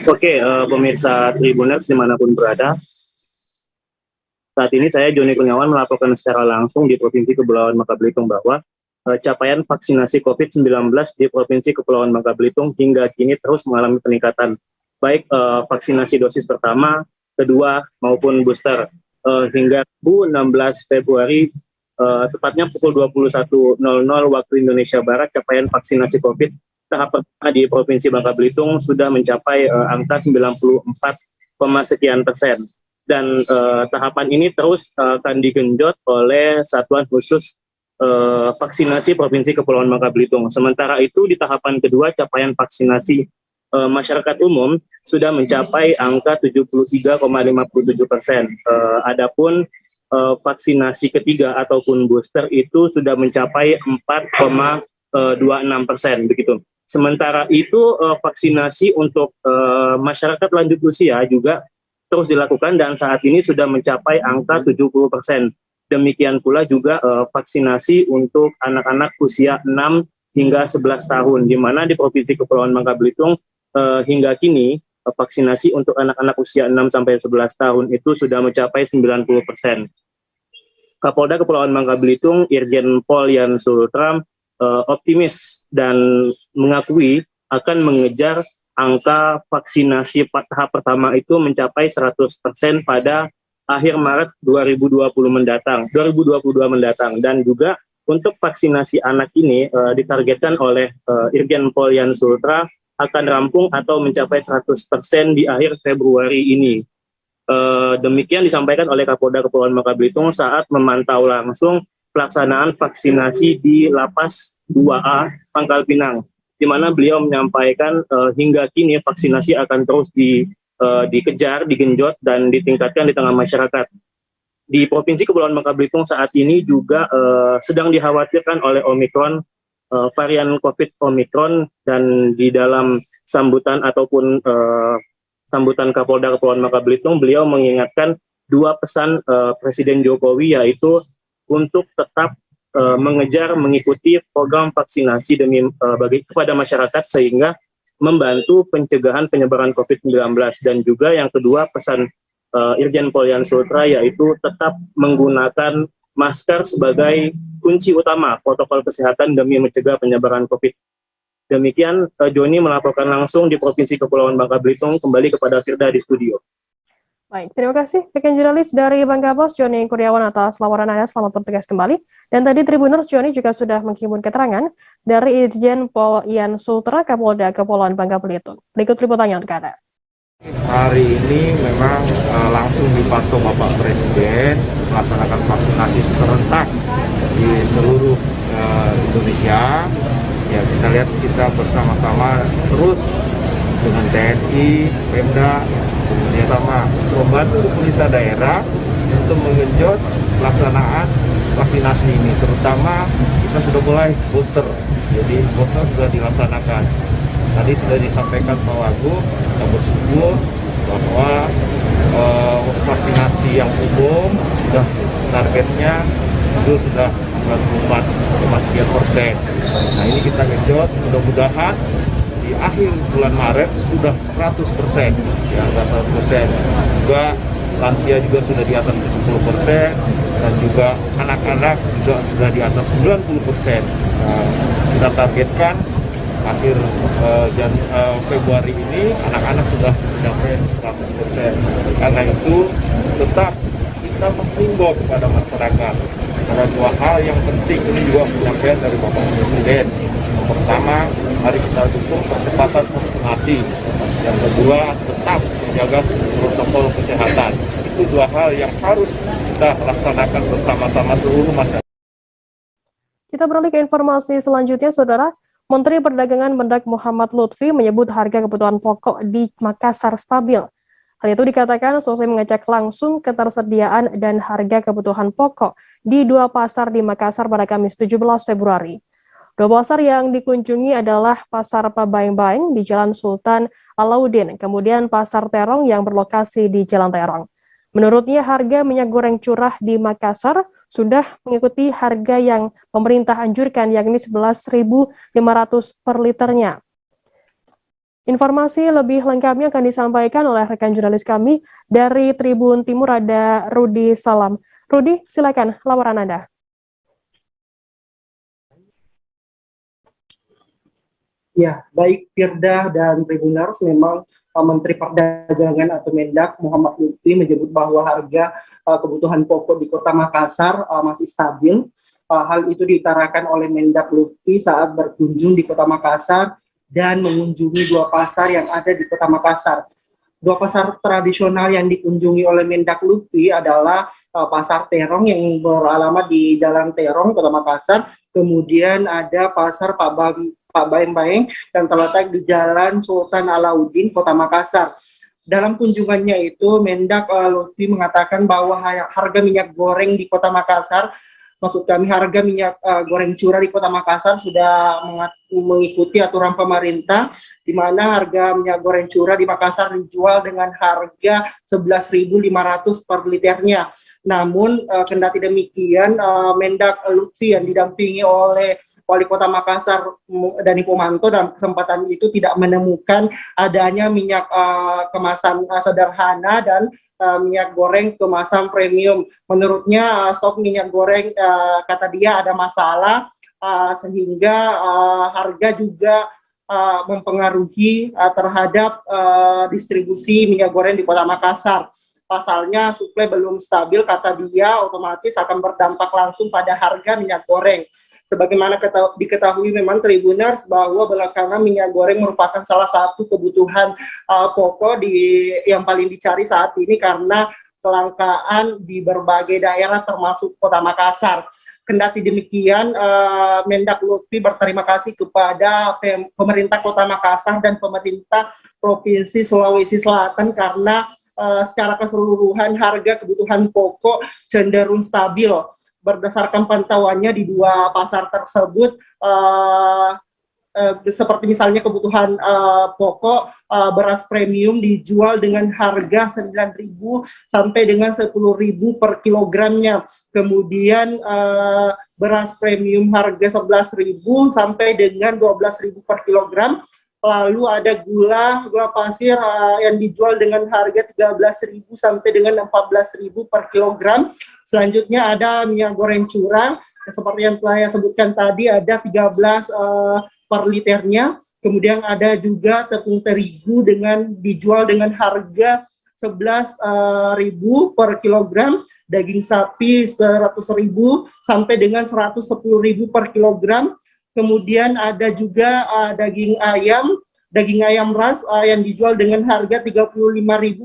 Oke, pemirsa Tribuners dimanapun berada, saat ini saya Joni Kurniawan melaporkan secara langsung di Provinsi Kepulauan Bangka Belitung bahwa capaian vaksinasi COVID-19 di Provinsi Kepulauan Bangka Belitung hingga kini terus mengalami peningkatan, baik vaksinasi dosis pertama, kedua, maupun booster. Hingga 16 Februari, tepatnya pukul 21.00 waktu Indonesia Barat, capaian vaksinasi COVID tahap pertama di Provinsi Bangka Belitung sudah mencapai angka 94,sekian%. Dan tahapan ini terus akan digenjot oleh Satuan Khusus Vaksinasi Provinsi Kepulauan Bangka Belitung. Sementara itu di tahapan kedua capaian vaksinasi masyarakat umum sudah mencapai angka 73,57%. Adapun vaksinasi ketiga ataupun booster itu sudah mencapai 4,26% begitu. Sementara itu vaksinasi untuk masyarakat lanjut usia juga terus dilakukan dan saat ini sudah mencapai angka 70%. Demikian pula juga vaksinasi untuk anak-anak usia 6 hingga 11 tahun, di mana di Provinsi Kepulauan Bangka Belitung hingga kini vaksinasi untuk anak-anak usia 6 sampai 11 tahun itu sudah mencapai 90%. Kapolda Kepulauan Bangka Belitung, Irjen Pol Yan Sultra, optimis dan mengakui akan mengejar angka vaksinasi tahap pertama itu mencapai 100% pada akhir Maret 2022 mendatang, dan juga untuk vaksinasi anak ini ditargetkan oleh Irjen Pol Yan Sultra akan rampung atau mencapai 100% di akhir Februari ini. Demikian disampaikan oleh Kapolda Kepulauan Bangka Belitung saat memantau langsung pelaksanaan vaksinasi di Lapas 2A Pangkal Pinang, di mana beliau menyampaikan hingga kini vaksinasi akan terus dikejar, digenjot, dan ditingkatkan di tengah masyarakat. Di Provinsi Kepulauan Bangka Belitung saat ini juga sedang dikhawatirkan oleh Omikron, varian COVID Omikron, dan di dalam sambutan ataupun sambutan Kapolda Kepulauan Bangka Belitung, beliau mengingatkan dua pesan Presiden Jokowi, yaitu untuk tetap mengejar mengikuti program vaksinasi demi kepada masyarakat sehingga membantu pencegahan penyebaran COVID-19, dan juga yang kedua pesan Irjen Pol Yan Sultra yaitu tetap menggunakan masker sebagai kunci utama protokol kesehatan demi mencegah penyebaran COVID. Demikian Joni melaporkan langsung di Provinsi Kepulauan Bangka Belitung, kembali kepada Firda di studio. Baik, terima kasih rekan jurnalis dari Bangka Pos Joni Kurniawan atas laporan Anda. Selamat bertugas kembali. Dan tadi Tribuners Joni juga sudah menghimpun keterangan dari Irjen Pol Yan Sultra Kapolda Kepulauan Bangka Belitung. Berikut liputannya untuk Anda. Hari ini memang langsung dipantau Bapak Presiden melaksanakan vaksinasi serentak di seluruh Indonesia. Ya, kita lihat kita bersama-sama terus dengan TNI, Pemda, kemudian sama membantu pemerintah daerah untuk mengenjot pelaksanaan vaksinasi ini. Terutama kita sudah mulai booster, jadi booster sudah dilaksanakan. Tadi sudah disampaikan Pak Wagub, kita bersyukur bahwa vaksinasi yang umum sudah targetnya itu sudah 94,sekian%. Nah ini kita genjot, mudah-mudahan di akhir bulan Maret sudah 100%, ya angka 100%. Juga lansia juga sudah di atas 70%, dan juga anak-anak juga sudah di atas 90%. Nah, kita targetkan akhir Februari ini anak-anak sudah mencapai 100%. Karena itu tetap kita menghimbau kepada masyarakat ada dua hal yang penting, ini juga penyampaian dari Bapak Presiden. Yang pertama, mari kita dukung percepatan vaksinasi. Yang kedua, tetap menjaga protokol kesehatan. Itu dua hal yang harus kita laksanakan bersama-sama seluruh masyarakat. Kita beralih ke informasi selanjutnya, Saudara. Menteri Perdagangan Mendak Muhammad Lutfi menyebut harga kebutuhan pokok di Makassar stabil. Hal itu dikatakan selesai mengecek langsung ketersediaan dan harga kebutuhan pokok di dua pasar di Makassar pada Kamis 17 Februari. Dua pasar yang dikunjungi adalah Pasar Pabaeng-Baeng di Jalan Sultan Alauddin, kemudian Pasar Terong yang berlokasi di Jalan Terong. Menurutnya harga minyak goreng curah di Makassar sudah mengikuti harga yang pemerintah anjurkan, yakni 11.500 per liternya. Informasi lebih lengkapnya akan disampaikan oleh rekan jurnalis kami dari Tribun Timur, ada Rudi Salam. Rudi, silakan laporan Anda. Ya, baik Firda dan Tribuners, memang Menteri Perdagangan atau Mendak Muhammad Lutfi menyebut bahwa harga kebutuhan pokok di Kota Makassar masih stabil. Hal itu diutarakan oleh Mendak Lutfi saat berkunjung di Kota Makassar dan mengunjungi dua pasar yang ada di Kota Makassar. Dua pasar tradisional yang dikunjungi oleh Mendak Lutfi adalah Pasar Terong yang beralamat di Jalan Terong, Kota Makassar. Kemudian ada Pasar Pak Baeng-Baeng yang terletak di Jalan Sultan Alauddin, Kota Makassar. Dalam kunjungannya itu, Mendak Lutfi mengatakan bahwa harga minyak goreng di Kota Makassar, maksud kami harga minyak goreng curah di Kota Makassar sudah mengikuti aturan pemerintah, di mana harga minyak goreng curah di Makassar dijual dengan harga 11.500 per liternya. Namun kendati demikian, Mendak Lutfi yang didampingi oleh Wali Kota Makassar Dani Pomanto dalam kesempatan itu tidak menemukan adanya minyak kemasan sederhana dan minyak goreng kemasan premium. Menurutnya stok minyak goreng kata dia ada masalah sehingga harga juga mempengaruhi terhadap distribusi minyak goreng di Kota Makassar. Pasalnya suplai belum stabil, kata dia, otomatis akan berdampak langsung pada harga minyak goreng. Sebagaimana diketahui memang Tribuners bahwa belakangan minyak goreng merupakan salah satu kebutuhan pokok yang paling dicari saat ini karena kelangkaan di berbagai daerah termasuk Kota Makassar. Kendati demikian, Mendak Lutfi berterima kasih kepada pemerintah Kota Makassar dan pemerintah Provinsi Sulawesi Selatan karena secara keseluruhan harga kebutuhan pokok cenderung stabil. Berdasarkan pantauannya di dua pasar tersebut, seperti misalnya kebutuhan pokok beras premium dijual dengan harga 9.000 sampai dengan 10.000 per kilogramnya. Kemudian beras premium harga 11.000 sampai dengan 12.000 per kilogram. Lalu ada gula pasir yang dijual dengan harga 13.000 sampai dengan 14.000 per kilogram. Selanjutnya ada minyak goreng curah, seperti yang telah saya sebutkan tadi, ada 13 per liternya. Kemudian ada juga tepung terigu dijual dengan harga 11.000 per kilogram, daging sapi 100.000 sampai dengan 110.000 per kilogram. Kemudian ada juga daging ayam ras yang dijual dengan harga 35.000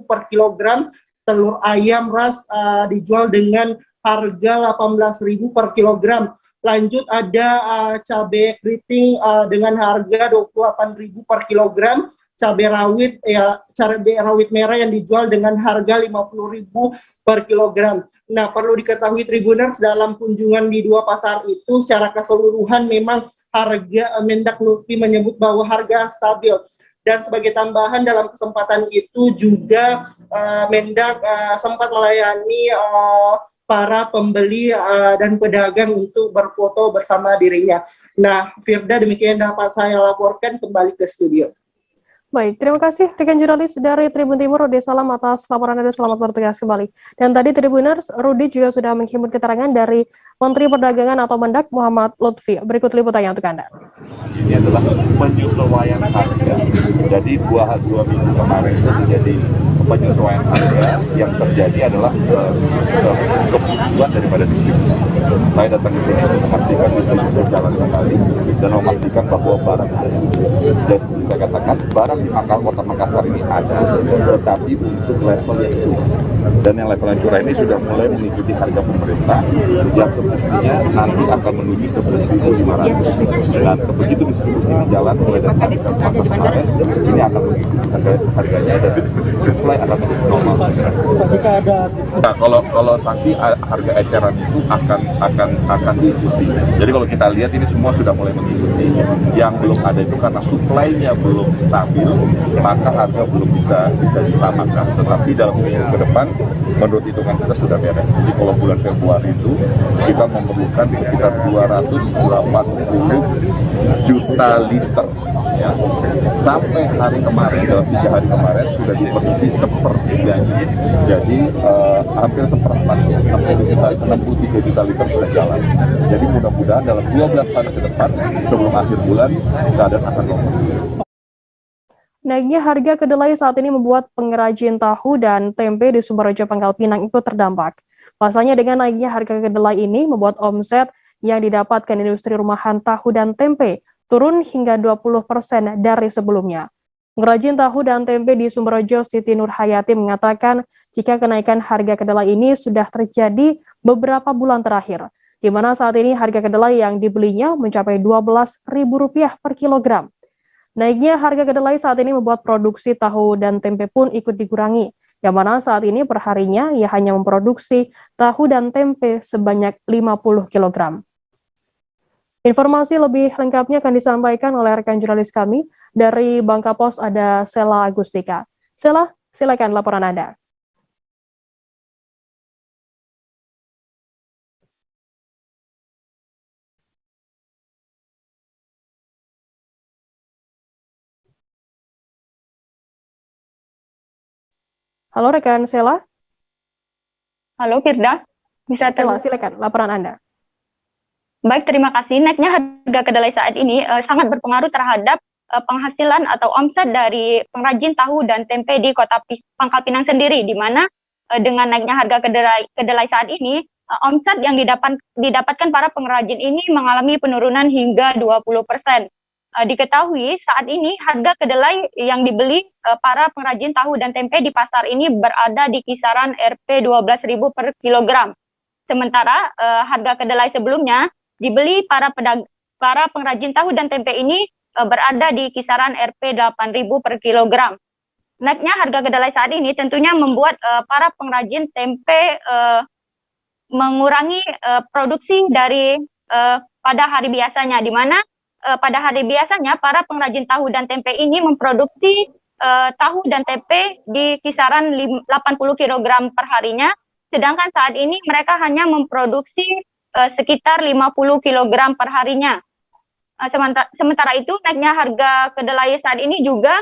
per kilogram. Telur ayam ras dijual dengan harga 18.000 per kilogram. Lanjut ada cabai keriting dengan harga 28.000 per kilogram. Cabai rawit merah yang dijual dengan harga 50.000 per kilogram. Nah, perlu diketahui Tribuners, dalam kunjungan di dua pasar itu secara keseluruhan memang harga Mendak Lutfi menyebut bahwa harga stabil. Dan sebagai tambahan dalam kesempatan itu juga Mendak sempat melayani para pembeli dan pedagang untuk berfoto bersama dirinya. Nah, Firda, demikian dapat saya laporkan, kembali ke studio. Baik, terima kasih rekan jurnalis dari Tribun Timur, Rudi Salam, atas laporan Anda. Selamat bertugas kembali. Dan tadi Tribuners, Rudi juga sudah menghimpun keterangan dari Menteri Perdagangan atau Mendak Muhammad Lutfi. Berikut liputannya untuk Anda. Ini adalah penyesuaian harga. Jadi dua minggu kemarin itu terjadi penyesuaian harga. Yang terjadi adalah kebutuhan daripada distribusi. Saya datang ke sini untuk memastikan distribusi jalan kembali dan memastikan bahwa barang dan seperti saya katakan, barang di Kota Makassar ini ada, tetapi untuk level yang curah. Dan yang level yang curah ini sudah mulai mengikuti harga pemerintah yang semestinya nanti akan menuju 11.500. Dan begitu distribusi di jalan mulai dari harga pasar kemarin, ini akan mengikuti harganya dan supply akan menjadi normal. Nah, kalau sanksi harga eceran itu akan diikuti. Jadi kalau kita lihat ini semua sudah mulai mengikuti. Yang belum ada itu karena supply-nya belum stabil maka harga belum bisa disamakan. Tetapi dalam minggu ke depan, menurut hitungan kita sudah beres. Jadi kalau bulan Februari itu kita memerlukan sekitar 280 juta liter. Ya. Sampai hari kemarin, dalam 3 hari kemarin sudah diproduksi sepertiganya. Jadi hampir seperempat, sampai 63 juta liter sudah jalan. Jadi mudah-mudahan dalam 12 hari ke depan sebelum akhir bulan keadaan akan normal. Naiknya harga kedelai saat ini membuat pengrajin tahu dan tempe di Sumberjo, Pangkal Pinang ikut terdampak. Pasalnya dengan naiknya harga kedelai ini membuat omset yang didapatkan industri rumahan tahu dan tempe turun hingga 20% dari sebelumnya. Pengrajin tahu dan tempe di Sumberjo, Siti Nurhayati mengatakan jika kenaikan harga kedelai ini sudah terjadi beberapa bulan terakhir, di mana saat ini harga kedelai yang dibelinya mencapai Rp12.000 per kilogram. Naiknya harga kedelai saat ini membuat produksi tahu dan tempe pun ikut dikurangi, yang mana saat ini perharinya ia hanya memproduksi tahu dan tempe sebanyak 50 kg. Informasi lebih lengkapnya akan disampaikan oleh rekan jurnalis kami dari Bangka Pos, ada Sela Agustika. Sela, silakan laporan Anda. Halo rekan Sela. Halo Firda, bisa Sela, silakan laporan Anda. Baik, terima kasih. Naiknya harga kedelai saat ini sangat berpengaruh terhadap penghasilan atau omset dari pengrajin tahu dan tempe di Kota Pangkal Pinang sendiri, di mana dengan naiknya harga kedelai saat ini, omset yang didapatkan para pengrajin ini mengalami penurunan hingga 20%. Diketahui saat ini harga kedelai yang dibeli para pengrajin tahu dan tempe di pasar ini berada di kisaran Rp 12.000 per kilogram. Sementara harga kedelai sebelumnya dibeli para pengrajin tahu dan tempe ini berada di kisaran Rp 8.000 per kilogram. Naiknya harga kedelai saat ini tentunya membuat para pengrajin tempe mengurangi produksi dari pada hari biasanya, di mana pada hari biasanya para pengrajin tahu dan tempe ini memproduksi tahu dan tempe di kisaran 80 kg per harinya, sedangkan saat ini mereka hanya memproduksi sekitar 50 kg per harinya. Sementara itu naiknya harga kedelai saat ini juga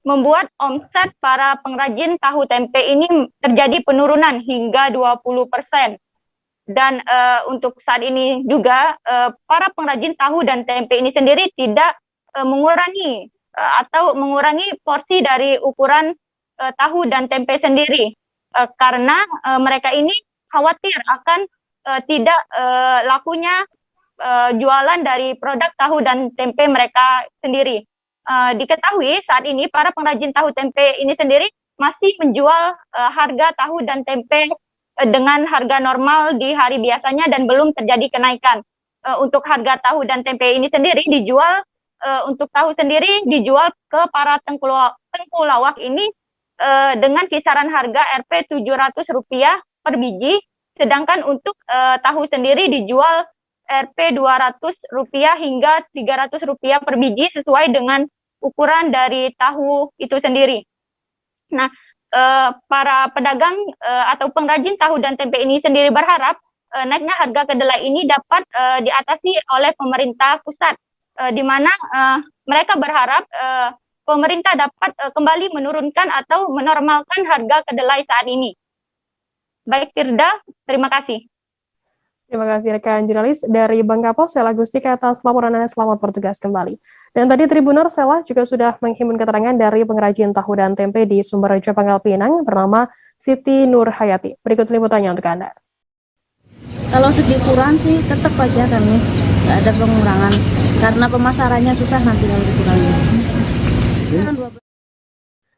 membuat omset para pengrajin tahu tempe ini terjadi penurunan hingga 20%. Dan untuk saat ini juga para pengrajin tahu dan tempe ini sendiri tidak mengurangi porsi dari ukuran tahu dan tempe sendiri karena mereka ini khawatir akan tidak lakunya jualan dari produk tahu dan tempe mereka sendiri. Diketahui saat ini para pengrajin tahu tempe ini sendiri masih menjual harga tahu dan tempe dengan harga normal di hari biasanya dan belum terjadi kenaikan. Untuk harga tahu dan tempe ini sendiri dijual, untuk tahu sendiri dijual ke para tengkulawak ini dengan kisaran harga Rp 700 per biji, sedangkan untuk tahu sendiri dijual Rp 200 hingga Rp300 per biji sesuai dengan ukuran dari tahu itu sendiri. Nah, para pedagang atau pengrajin tahu dan tempe ini sendiri berharap naiknya harga kedelai ini dapat diatasi oleh pemerintah pusat, di mana mereka berharap pemerintah dapat kembali menurunkan atau menormalkan harga kedelai saat ini. Baik Firda, terima kasih. Terima kasih rekan jurnalis dari Bangka Pos, Sela Agustika atas laporan Anda. Selamat bertugas kembali. Dan tadi Tribuners, Sela juga sudah menghimpun keterangan dari pengrajin tahu dan tempe di Sumberjo, Pangkal Pinang bernama Siti Nurhayati. Berikut liputannya untuk Anda. Kalau segi ukuran sih tetap aja kami, nggak ada pengurangan. Karena pemasarannya susah nanti kalau dikurangi.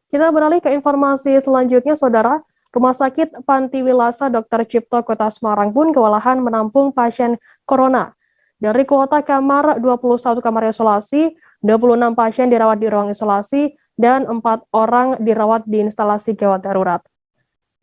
Kita beralih ke informasi selanjutnya, Saudara. Rumah Sakit Panti Wilasa Dr. Cipto Kota Semarang pun kewalahan menampung pasien corona. Dari kuota kamar 21 kamar isolasi, 26 pasien dirawat di ruang isolasi, dan 4 orang dirawat di instalasi gawat darurat.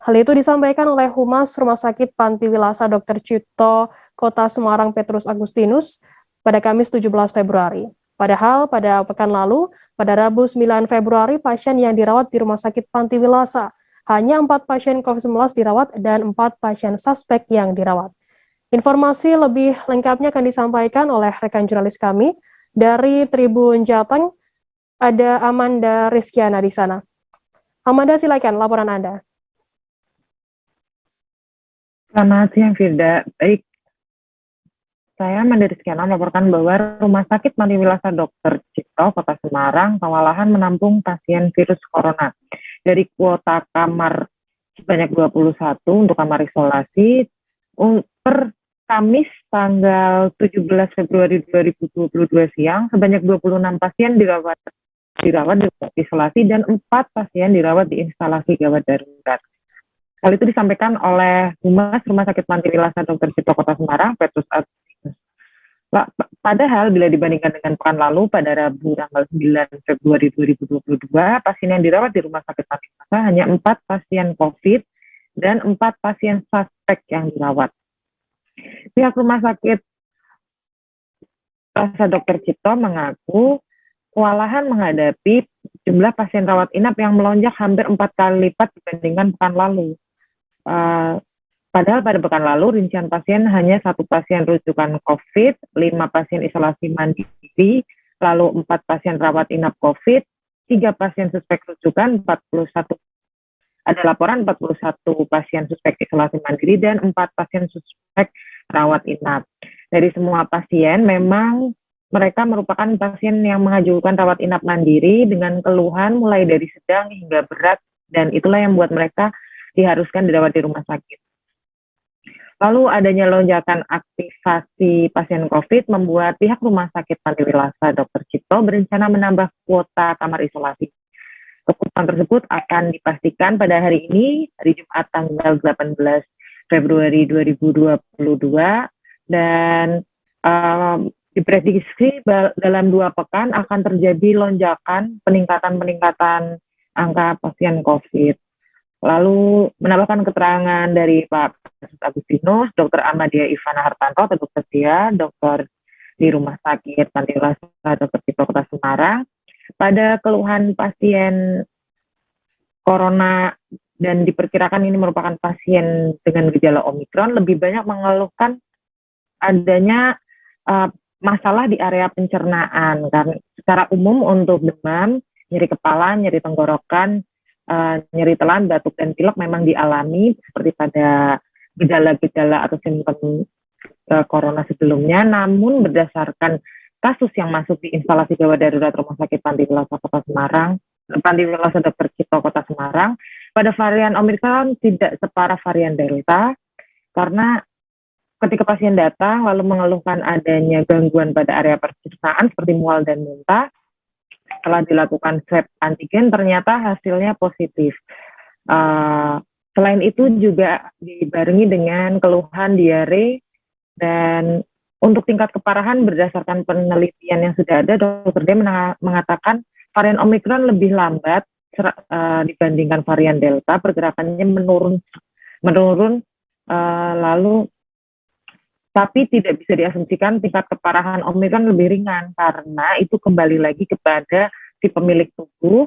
Hal itu disampaikan oleh Humas Rumah Sakit Panti Wilasa Dr. Cipto Kota Semarang Petrus Agustinus pada Kamis 17 Februari. Padahal pada pekan lalu, pada Rabu 9 Februari, pasien yang dirawat di Rumah Sakit Panti Wilasa, hanya 4 pasien COVID-19 dirawat dan 4 pasien suspek yang dirawat. Informasi lebih lengkapnya akan disampaikan oleh rekan jurnalis kami dari Tribun Jateng, ada Amanda Rizkyana di sana. Amanda, silakan laporan Anda. Selamat siang, Firda. Baik, saya Amanda Rizkyana melaporkan bahwa Rumah Sakit Panti Wilasa Dr. Cipto, Kota Semarang, kewalahan menampung pasien virus corona. Dari kuota kamar sebanyak 21 untuk kamar isolasi, per Kamis tanggal 17 Februari 2022 siang, sebanyak 26 pasien dirawat di isolasi dan 4 pasien dirawat di instalasi gawat darurat. Hal itu disampaikan oleh Humas Rumah Sakit Panti Wilasa Dr. Cipto Kota Semarang, Petrus Agustinus. Padahal bila dibandingkan dengan pekan lalu pada Rabu tanggal 9 Februari 2022, pasien yang dirawat di Rumah Sakit Panti Wilasa hanya 4 pasien COVID dan 4 pasien suspek yang dirawat. Pihak Rumah Sakit Wilasa Dr. Cipto mengaku kewalahan menghadapi jumlah pasien rawat inap yang melonjak hampir 4 kali lipat dibandingkan pekan lalu. Padahal pada pekan lalu rincian pasien hanya 1 pasien rujukan COVID, 5 pasien isolasi mandiri, lalu 4 pasien rawat inap COVID, 3 pasien suspek rujukan, 41 ada laporan 41 pasien suspek isolasi mandiri dan 4 pasien suspek rawat inap. Dari semua pasien memang mereka merupakan pasien yang mengajukan rawat inap mandiri dengan keluhan mulai dari sedang hingga berat, dan itulah yang membuat mereka diharuskan dirawat di rumah sakit. Lalu adanya lonjakan aktivasi pasien COVID membuat pihak Rumah Sakit Panti Wilasa Dr. Cipto berencana menambah kuota kamar isolasi. Keputusan tersebut akan dipastikan pada hari ini, hari Jumat tanggal 18 Februari 2022, dan diprediksi dalam 2 pekan akan terjadi lonjakan peningkatan angka pasien COVID. Lalu menambahkan keterangan dari Pak Agustinus, Dr. Ahmadiyah Ivana Hartanto atau Dr. Tia, dokter di Rumah Sakit Panti Wilasa Dr. Cipto Kota Semarang, pada keluhan pasien corona dan diperkirakan ini merupakan pasien dengan gejala Omikron, lebih banyak mengeluhkan adanya masalah di area pencernaan. Karena secara umum untuk demam, nyeri kepala, nyeri tenggorokan, nyeri telan, batuk dan pilek memang dialami seperti pada gejala-gejala atau simptom corona sebelumnya. Namun berdasarkan kasus yang masuk di instalasi gawat darurat Rumah Sakit Panti Wilasa Kota Semarang, Panti Wilasa Dr. Cipto Kota Semarang, pada varian Omikron tidak separah varian Delta, karena ketika pasien datang lalu mengeluhkan adanya gangguan pada area pencernaan seperti mual dan muntah, setelah dilakukan swab antigen ternyata hasilnya positif. Selain itu juga dibarengi dengan keluhan diare, dan untuk tingkat keparahan berdasarkan penelitian yang sudah ada, Dr. D mengatakan varian Omikron lebih lambat dibandingkan varian Delta, pergerakannya menurun, lalu tapi tidak bisa diasumsikan tingkat keparahan Omikron lebih ringan, karena itu kembali lagi kepada si pemilik tubuh,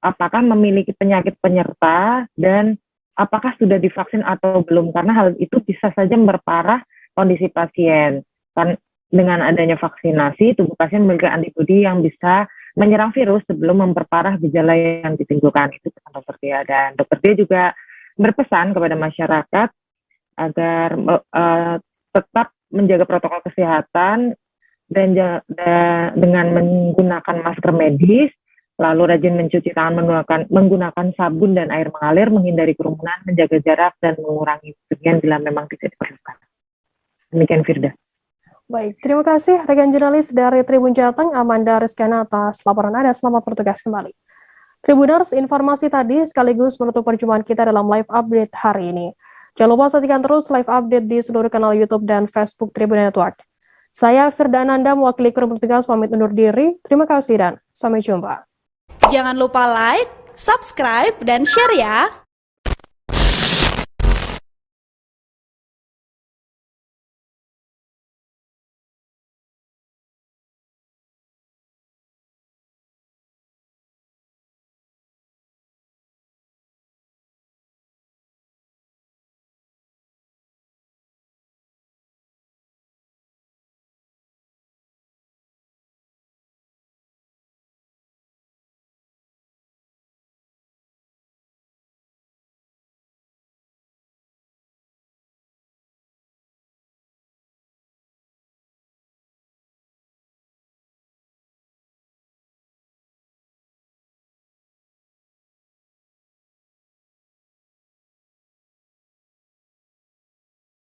apakah memiliki penyakit penyerta dan apakah sudah divaksin atau belum, karena hal itu bisa saja memperparah kondisi pasien. Kan dengan adanya vaksinasi, tubuh pasien memiliki antibodi yang bisa menyerang virus sebelum memperparah gejala yang ditimbulkan. Itu pesan Dr. Dia. Dan Dr. Dia juga berpesan kepada masyarakat agar tetap menjaga protokol kesehatan dan dengan menggunakan masker medis, lalu rajin mencuci tangan menggunakan sabun dan air mengalir, menghindari kerumunan, menjaga jarak, dan mengurangi kepergian bila memang tidak diperlukan. Demikian, Firda. Baik, terima kasih rekan jurnalis dari Tribun Jateng, Amanda Rizkyana, atas laporan Anda. Selamat bertugas kembali. Tribuners, informasi tadi sekaligus menutup perjumpaan kita dalam live update hari ini. Jangan lupa saksikan terus live update di seluruh kanal YouTube dan Facebook Tribun Network. Saya Firda Ananda, mewakili kru bertugas, pamit undur diri. Terima kasih dan sampai jumpa. Jangan lupa like, subscribe, dan share ya!